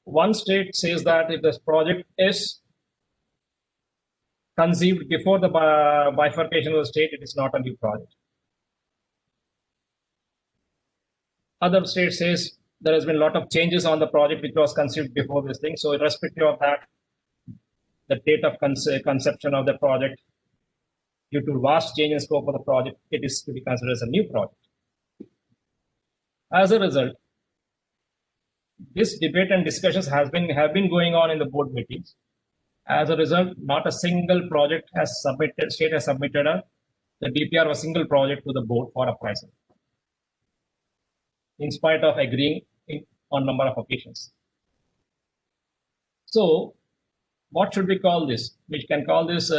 One state says that if this project is conceived before the bifurcation of the state, it is not a new project. Other state says there has been a lot of changes on the project which was conceived before this thing. So irrespective of that, the date of conception of the project, due to vast change in scope of the project, it is to be considered as a new project. As a result, this debate and discussions have been going on in the board meetings. As a result, not a single project has submitted, state has submitted the DPR of a single project to the board for appraisal, in spite of agreeing on number of occasions. So, what should we call this? We can call this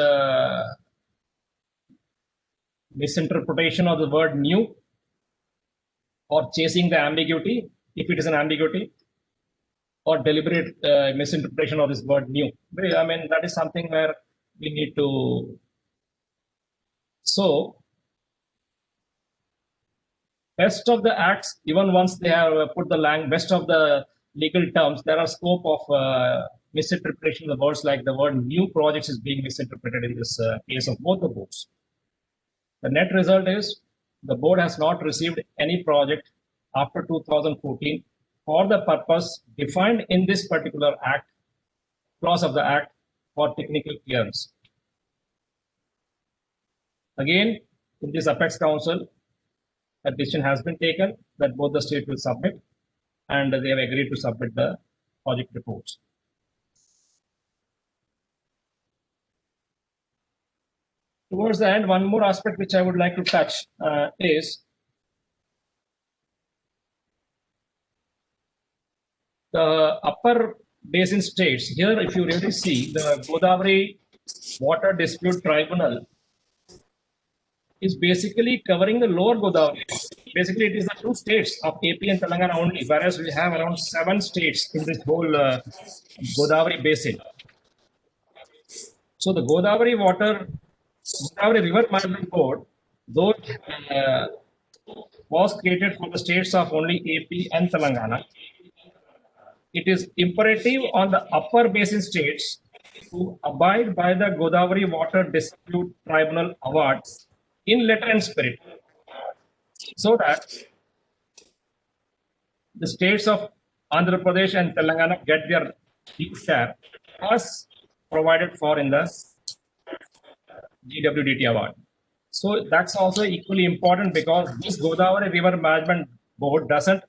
misinterpretation of the word new, or chasing the ambiguity, if it is an ambiguity, or deliberate misinterpretation of this word new. I mean, that is something where we need to. So, best of the acts, even once they have put the best of the legal terms, there are scope of misinterpretation of the words, like the word new projects is being misinterpreted in this case of both the boards. The net result is the board has not received any project after 2014 for the purpose defined in this particular act, clause of the act, for technical clearance. Again, in this Apex Council, a decision has been taken that both the states will submit, and they have agreed to submit the project reports. Towards the end, one more aspect which I would like to touch is the upper basin states. Here, if you really see, the Godavari Water Dispute Tribunal is basically covering the lower Godavari. Basically, it is the two states of AP and Telangana only, whereas we have around 7 states in this whole Godavari basin. So the Godavari River Management Board, though was created for the states of only AP and Telangana, it is imperative on the upper basin states to abide by the Godavari Water Dispute Tribunal awards in letter and spirit, so that the states of Andhra Pradesh and Telangana get their due share as provided for in the GWDT award. So that's also equally important because this Godavari River Management Board doesn't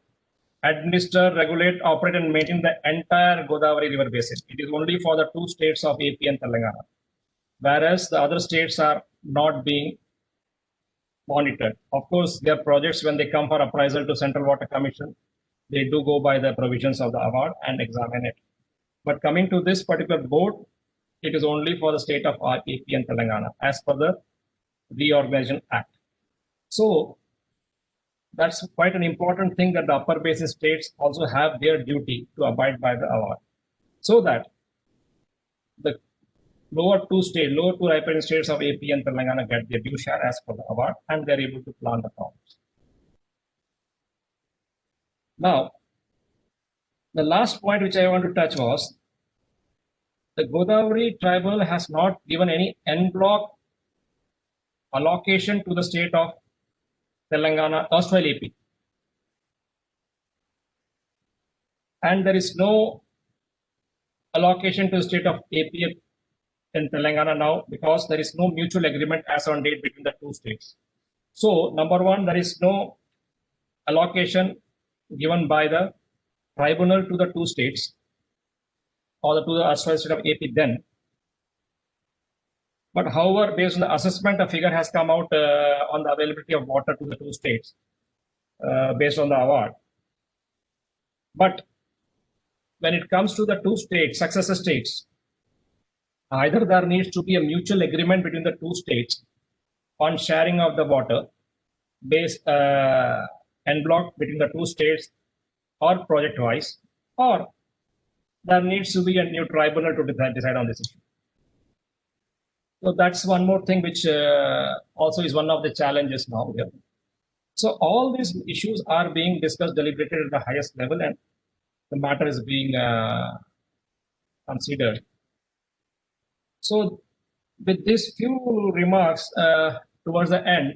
administer, regulate, operate, and maintain the entire Godavari River basin. It is only for the two states of AP and Telangana, whereas the other states are not being monitored. Of course, their projects, when they come for appraisal to Central Water Commission, they do go by the provisions of the award and examine it. But coming to this particular board, it is only for the state of AP and Telangana as per the Reorganization Act. So that's quite an important thing that the upper basin states also have their duty to abide by the award, so that the lower two ripening states of AP and Telangana get their due share as per the award, and they're able to plant the crops. Now, the last point which I want to touch was the Godavari tribal has not given any en bloc allocation to the state of Telangana, erstwhile AP. And there is no allocation to the state of AP and Telangana now because there is no mutual agreement as on date between the two states. So, number one, there is no allocation given by the tribunal to the two states or to the erstwhile state of AP then. But however, based on the assessment, a figure has come out on the availability of water to the two states based on the award. But when it comes to the two states, successor states, either there needs to be a mutual agreement between the two states on sharing of the water based en bloc between the two states or project wise, or there needs to be a new tribunal to decide on this issue. So that's one more thing which also is one of the challenges now here. So all these issues are being discussed, deliberated at the highest level, and the matter is being considered. So with these few remarks towards the end,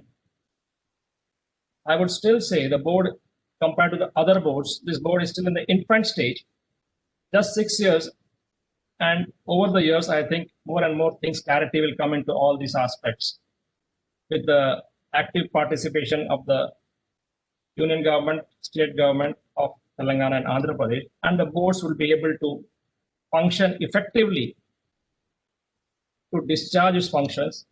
I would still say the board, compared to the other boards, this board is still in the infant stage, just 6 years. And over the years, I think more and more things, clarity will come into all these aspects with the active participation of the union government, state government of Telangana and Andhra Pradesh, and the boards will be able to function effectively to discharge its functions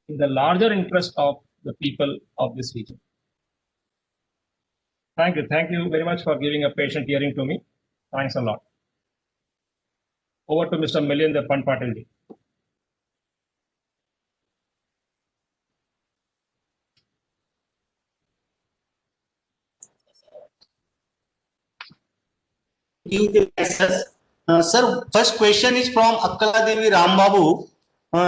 in the larger interest of the people of this region. Thank you. Thank you very much for giving a patient hearing to me. Thanks a lot. Over to Mr. Milind Patil. Sir, first question is from Akkala Devi Rambabu.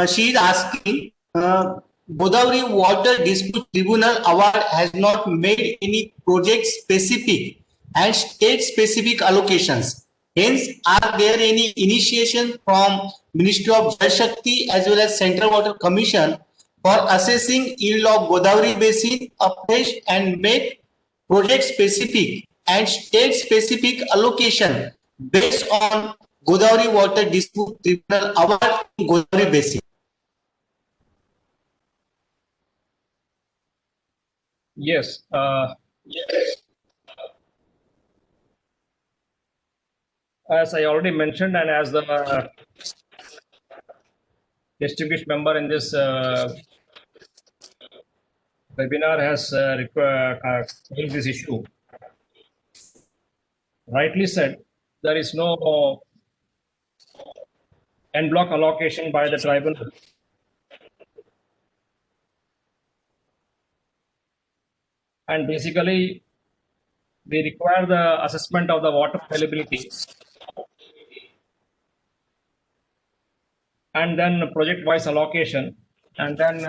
She is asking, Godavari Water Dispute Tribunal Award has not made any project specific and state specific allocations. Hence, are there any initiation from Ministry of Jal Shakti as well as Central Water Commission for assessing yield of Godavari Basin afresh and make project specific and state specific allocation based on Godavari Water Dispute Tribunal Award in Godavari Basin? Yes. As I already mentioned, and as the distinguished member in this webinar has raised this issue, rightly said, there is no en bloc allocation by the tribunal. And basically, we require the assessment of the water availability and then project-wise allocation, and then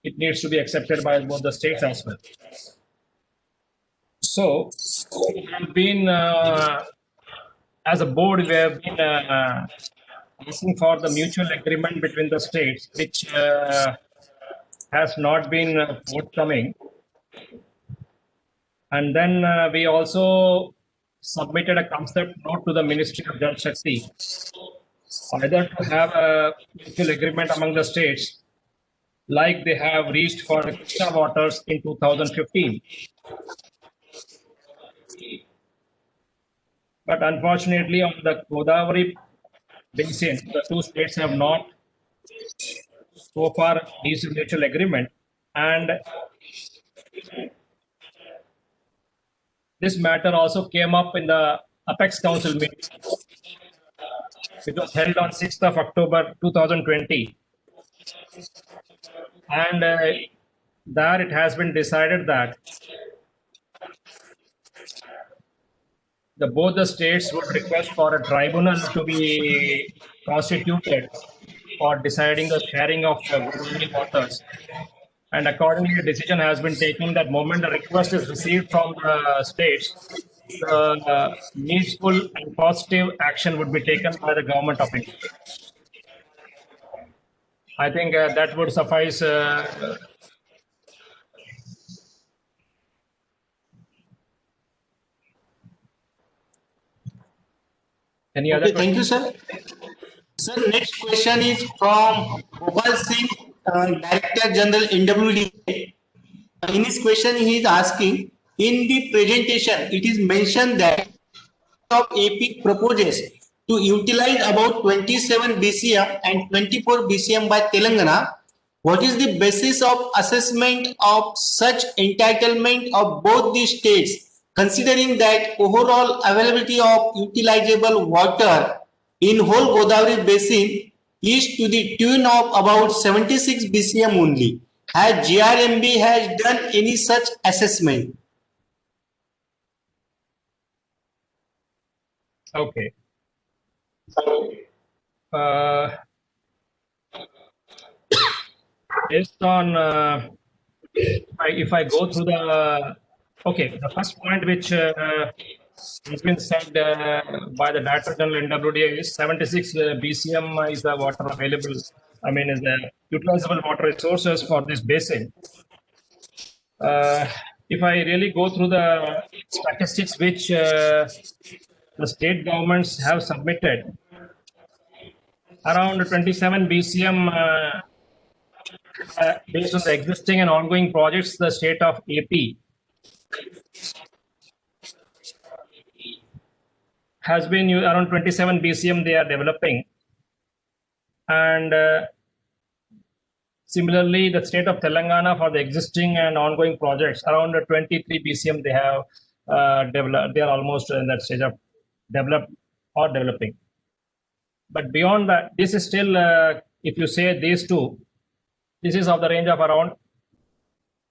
it needs to be accepted by both the states as well. So we have been, as a board, we have been asking for the mutual agreement between the states, which has not been forthcoming. And then we also submitted a concept note to the Ministry of Jal Shakti either to have a mutual agreement among the states, like they have reached for the Krishna waters in 2015. But unfortunately, on the Godavari basin, the two states have not so far reached a mutual agreement. And this matter also came up in the Apex Council meeting, which was held on 6th of October 2020. And there it has been decided that both the states would request for a tribunal to be constituted for deciding the sharing of the Godavari waters. And accordingly, a decision has been taken that moment the request is received from the states, the needful and positive action would be taken by the government of India. I think that would suffice. Any other Okay, thank you, sir. Sir, next question is from Gopal Singh, Director General NWD. In his question, he is asking, in the presentation, it is mentioned that of AP proposes to utilize about 27 BCM and 24 BCM by Telangana. What is the basis of assessment of such entitlement of both the states, considering that overall availability of utilizable water in whole Godavari basin is to the tune of about 76 BCM only? Has GRMB has done any such assessment? Okay. Based on if I go through the first point which has been said by the Director General NWDA is 76 BCM is the water available. I mean, is the utilizable water resources for this basin. If I really go through the statistics which the state governments have submitted, around 27 BCM based on the existing and ongoing projects, the state of AP has been around 27 BCM they are developing. And similarly, the state of Telangana for the existing and ongoing projects, around 23 BCM they have developed. They are almost in that stage of developed or developing. But beyond that, this is still, if you say these two, this is of the range of around,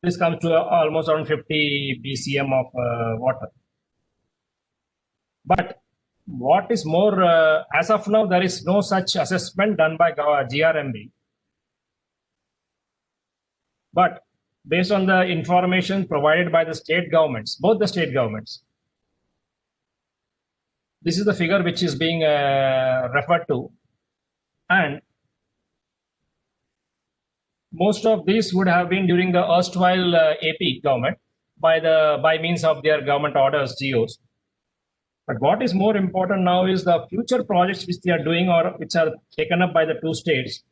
this comes to almost around 50 BCM of water. But what is more, as of now, there is no such assessment done by GRMB. But based on the information provided by the state governments, both the state governments, this is the figure which is being referred to. And most of these would have been during the erstwhile AP government by means of their government orders, GOs. But what is more important now is the future projects which they are doing or which are taken up by the two states,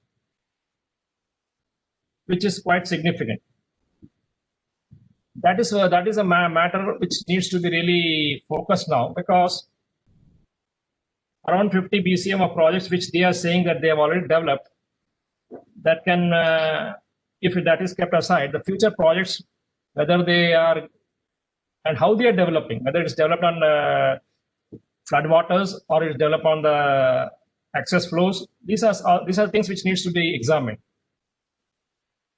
which is quite significant. That is a matter which needs to be really focused now, because around 50 BCM of projects which they are saying that they have already developed, that can, if that is kept aside, the future projects, whether they are and how they are developing, whether it's developed on floodwaters or it's developed on the access flows, these are things which needs to be examined.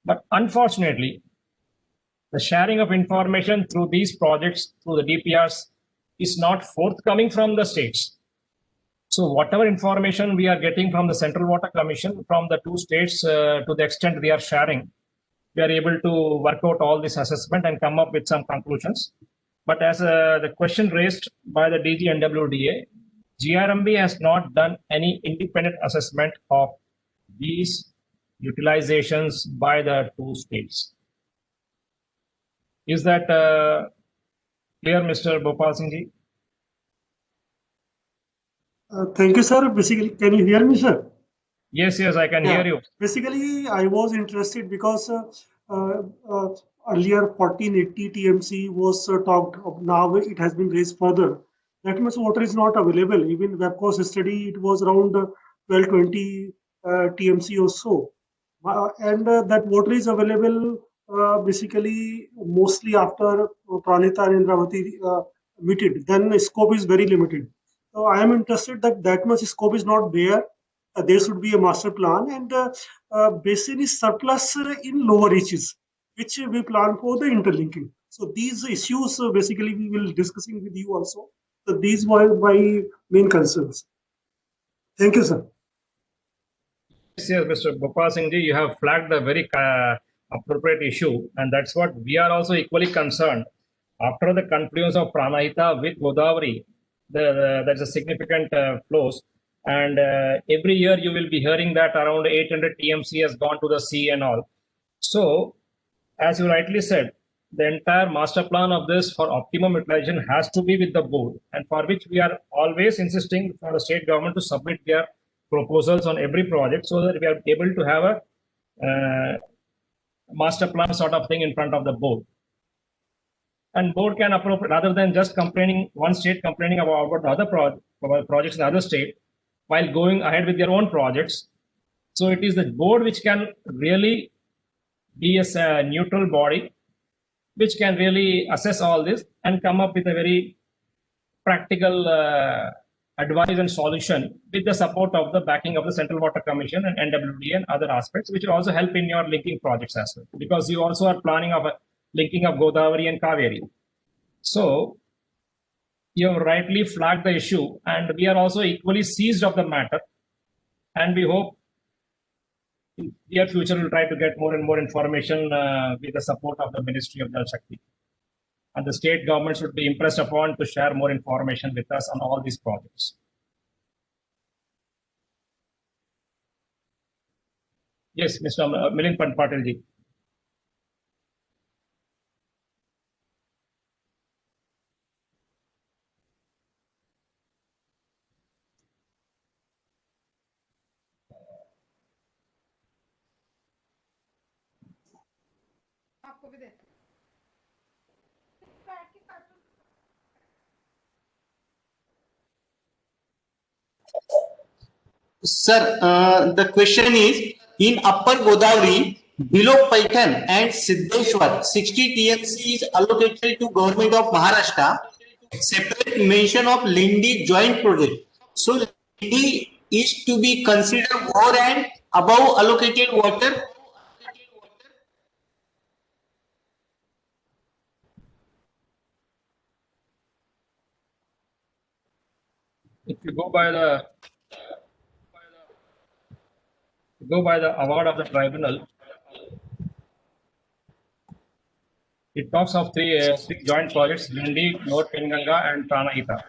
But unfortunately, the sharing of information through these projects, through the DPRs, is not forthcoming from the states. So whatever information we are getting from the Central Water Commission, from the two states, to the extent they are sharing, we are able to work out all this assessment and come up with some conclusions. But as the question raised by the DG NWDA, GRMB has not done any independent assessment of these utilizations by the two states. Is that clear, Mr. Bhopal Singh ji? Thank you, sir. Basically, can you hear me, sir? Yes, I can hear you. Basically, I was interested because uh, uh, earlier 1480 TMC was talked of. Now it has been raised further. That much water is not available. Even web course study, it was around 1220 TMC or so. And that water is available basically mostly after Pranita and Indravati meted. Then the scope is very limited. So I am interested that that much scope is not there. There should be a master plan, and basin is surplus in lower reaches, which we plan for the interlinking. So these issues basically we will discussing with you also. So these were my main concerns. Thank you, sir. Yes, Mr. Gopal Singh ji, you have flagged a very appropriate issue, and that's what we are also equally concerned. After the confluence of Pranahita with Godavari, there's a significant flows, and every year you will be hearing that around 800 TMC has gone to the sea and all. So, as you rightly said, the entire master plan of this for optimum utilization has to be with the board, and for which we are always insisting for the state government to submit their proposals on every project so that we are able to have a master plan sort of thing in front of the board. And board can appropriate rather than just complaining, one state complaining about the other projects in the other state while going ahead with their own projects. So it is the board which can really be a neutral body which can really assess all this and come up with a very practical advice and solution with the support of the backing of the Central Water Commission and NWD and other aspects, which will also help in your linking projects as well, because you also are planning of a linking of Godavari and Kaveri. So you have rightly flagged the issue, and we are also equally seized of the matter, and we hope in the near future we'll try to get more and more information with the support of the Ministry of Jal Shakti. And the state government should be impressed upon to share more information with us on all these projects. Yes, Mr. Milind Patil ji. Sir, the question is, in Upper Godavari, below Paitan and Siddheshwar, 60 TMC is allocated to Government of Maharashtra. Separate mention of Lindi joint project. So Lindi is to be considered more and above allocated water. If you go by the award of the tribunal, it talks of three joint projects: Lindi, North Penganga, and Pranahita.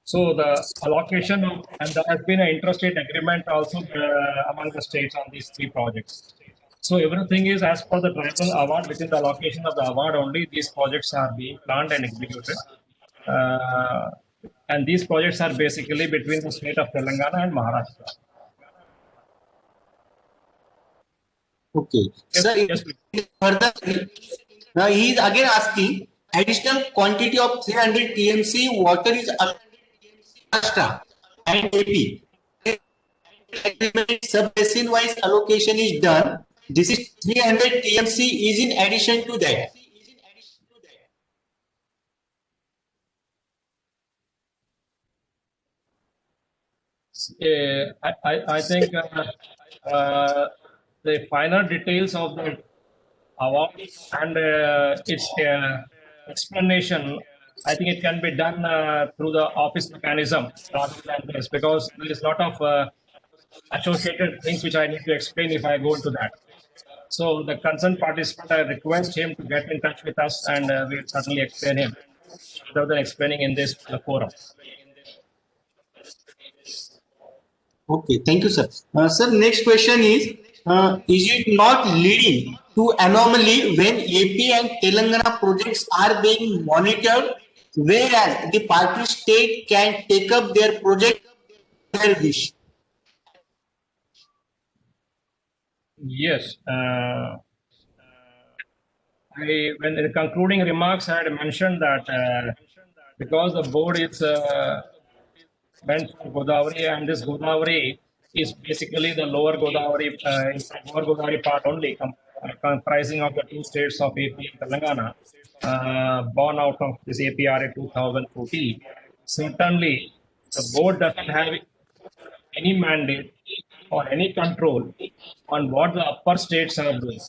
So the allocation of, and there has been an interstate agreement also among the states on these three projects. So everything is as per the tribunal award. Within the allocation of the award only, these projects are being planned and executed. And these projects are basically between the state of Telangana and Maharashtra. Okay. Yes, Sir, further, now he is again asking additional quantity of 300 TMC water is Maharashtra and AP. Sub-basin wise allocation is done. This is 300 TMC is in addition to that. I think the final details of the award and its explanation, I think it can be done through the office mechanism rather than this, because there is a lot of associated things which I need to explain if I go into that. So the concerned participant, I request him to get in touch with us, and we'll certainly explain him rather than explaining in this forum. Okay, thank you, sir. Sir, next question is it not leading to anomaly when AP and Telangana projects are being monitored whereas the party state can take up their project their wish. Yes. When in the concluding remarks, I had mentioned that because the board is meant for Godavari, and this Godavari is basically the lower Godavari, lower Godavari part only, comprising of the two states of AP and Telangana, born out of this APRA 2014. Certainly, the board doesn't have any mandate or any control on what the upper states are doing.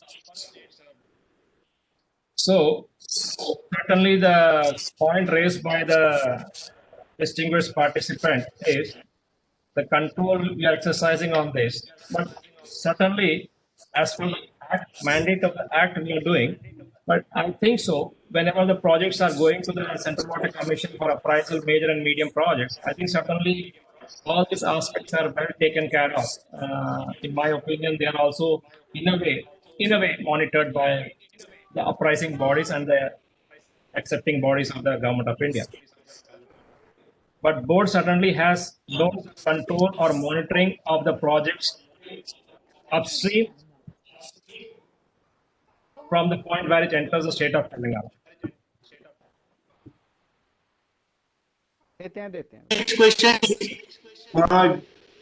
So, certainly the point raised by the distinguished participant is the control we are exercising on this. But certainly, as for the mandate of the act we are doing, but I think so, whenever the projects are going to the Central Water Commission for appraisal, major and medium projects, I think certainly all these aspects are well taken care of. In my opinion, they are also in a way monitored by the uprising bodies and the accepting bodies of the government of India. But board certainly has no control or monitoring of the projects upstream from the point where it enters the state of Telangana. Next question is,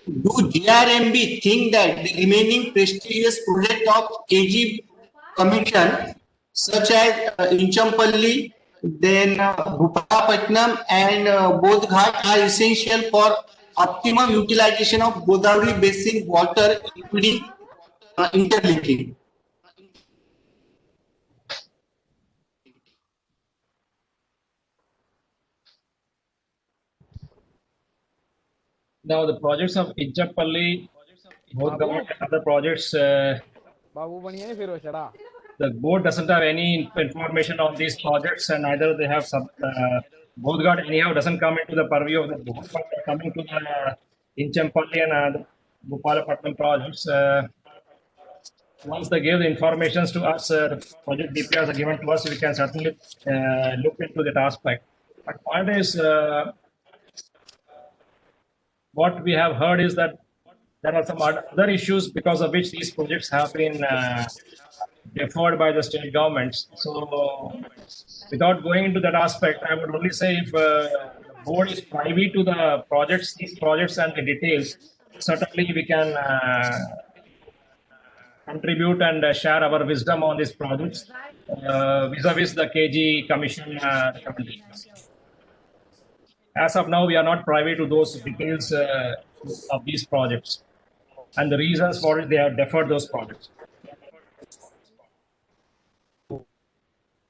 do GRMB think that the remaining prestigious project of KG Commission, such as Inchampalli, then Bhupapatnam and Bodhghat, are essential for optimum utilization of Godavari basin water, including interlinking? Now the projects of Inchampalli, Bodhghat, and other projects, the board doesn't have any information on these projects, and neither they have some. Bodhghat anyhow doesn't come into the purview of the board, but coming to the Inchampalli and Bhupalapatnam projects, once they give the information to us, project DPRs are given to us, we can certainly look into that aspect. But point is, what we have heard is that there are some other issues because of which these projects have been deferred by the state governments. So, without going into that aspect, I would only say if the board is privy to the projects, these projects and the details, certainly we can contribute and share our wisdom on these projects vis-a-vis the KG Commission recommendations. As of now, we are not privy to those details of these projects and the reasons for it they have deferred those projects.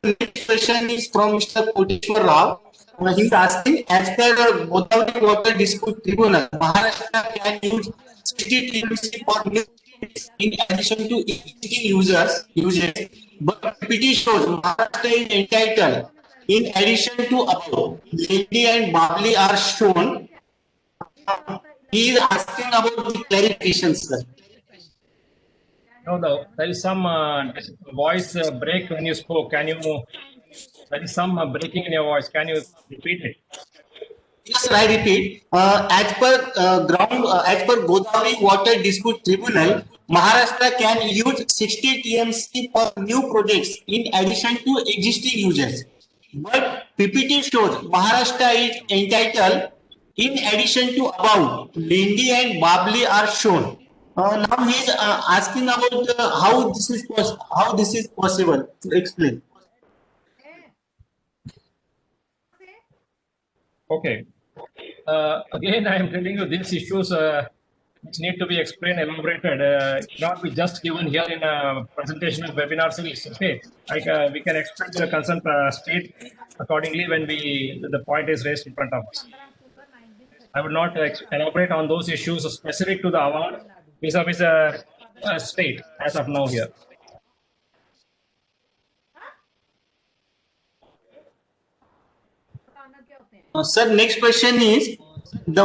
The next question is from Mr. Koteshwar Rao. He is asking, as per the Godavari Water Dispute Tribunal, Maharashtra can use 60 TMC for new in addition to existing uses, but PPT shows Maharashtra is entitled. In addition to above, Lendi and Babli are shown. He is asking about the clarification, sir. No, there is some voice break when you spoke. There is some breaking in your voice. Can you repeat it? Yes, I repeat. As per Godavari Water Dispute Tribunal, Maharashtra can use 60 TMC for new projects in addition to existing uses. But PPT shows Maharashtra is entitled in addition to above. Lendi and Babli are shown. Now he is asking about how this is possible. To explain. Okay. Again, I am telling you these issues which need to be explained, elaborated. Not be just given here in a presentation of webinar series. Okay, we can explain to the concerned state accordingly when the point is raised in front of us. I would not elaborate on those issues specific to the award vis-a-vis a state as of now here. Sir, next question is the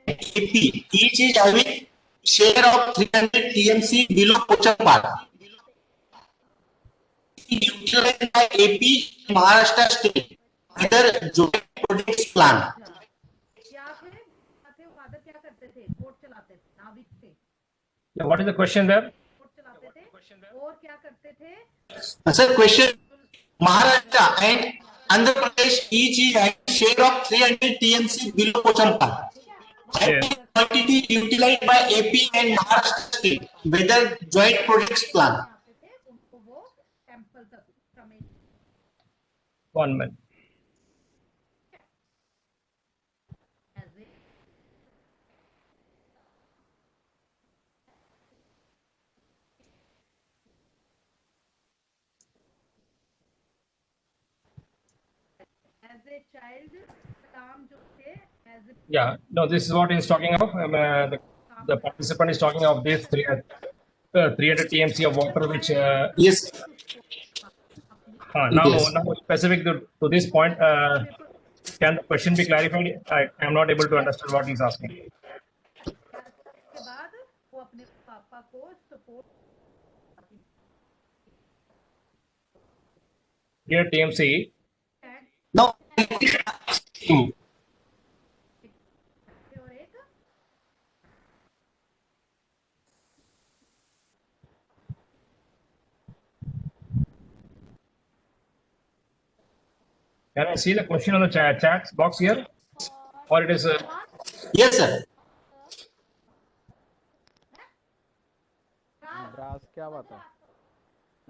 AP each is having share of 300 TMC below Pochampara. Utilized by AP Maharashtra state. whether joint projects plan. या फिर father क्या करते थे, boat चलाते थे, नाविक थे, Yeah, what is the question there? Boat चलाते थे और क्या करते थे? Sir, question: Maharashtra and Andhra Pradesh each is having share of 300 TMC below Pochampal. Yes. Quantity utilized by AP and Maharashtra state. Whether joint projects plan. आते थे उनको वो टेम्पल तक समय 1 minute. as a child काम जो थे as a Yeah, no, this is what he's talking of. The participant is talking of this 300 TMC of water, which Yes. now Yes. specific to this point, can the question be clarified? I am not able to understand what he's asking. के बाद वो अपने पापा को support 300 TMC. No. और एक Can I see the question on the chat box here? Or it is Yes, sir. Madras क्या बात है?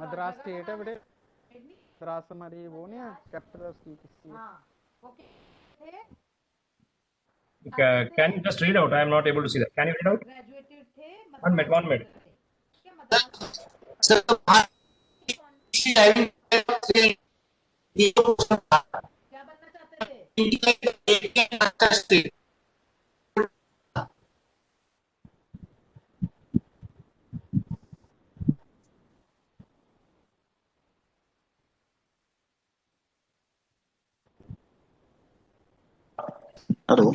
मद्रास स्टेट है बेटे। मद्रास हमारी वो नहीं है कैपिटल उसकी किसी। Okay can you just read out? I am not able to see that. Can you read out? Graduated थे 1 minute, 1 minute. क्या मतलब Sir, she having क्या बनना चाहते थे? Hello.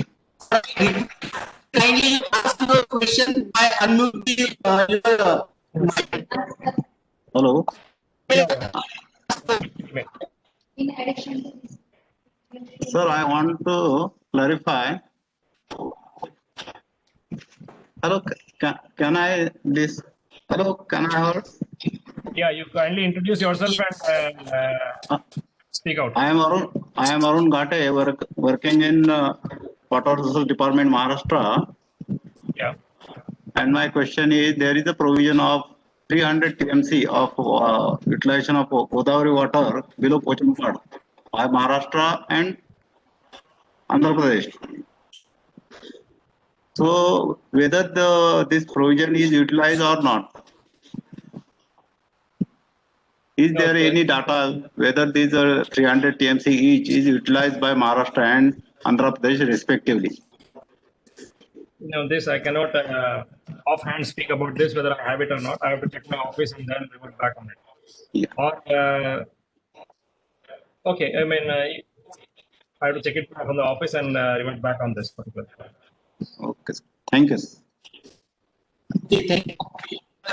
Kindly ask the question by unmuting your mic. Hello. In addition, Sir, I want to clarify. Hello, can I this? Hello, can I hear? Yeah, you kindly introduce yourself and speak out. I am Arun Ghate, working in Water Resources Department, Maharashtra. Yeah. And my question is: there is a provision of 300 TMC of utilization of Godavari water below Pochampad by Maharashtra and Andhra Pradesh. So whether this provision is utilized or not, is No, there sir. any data whether these 300 TMC each is utilized by Maharashtra and Andhra Pradesh respectively? No, this I cannot offhand speak about this, whether I have it or not. I have to check my office and then revert back on it. Yeah. Or, okay, I mean, I have to check it from the office and revert back on this particular. Okay, sir. Thank you, sir. Thank you.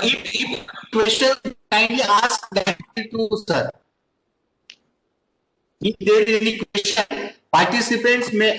If question, kindly ask that to sir. If there is any question, participants may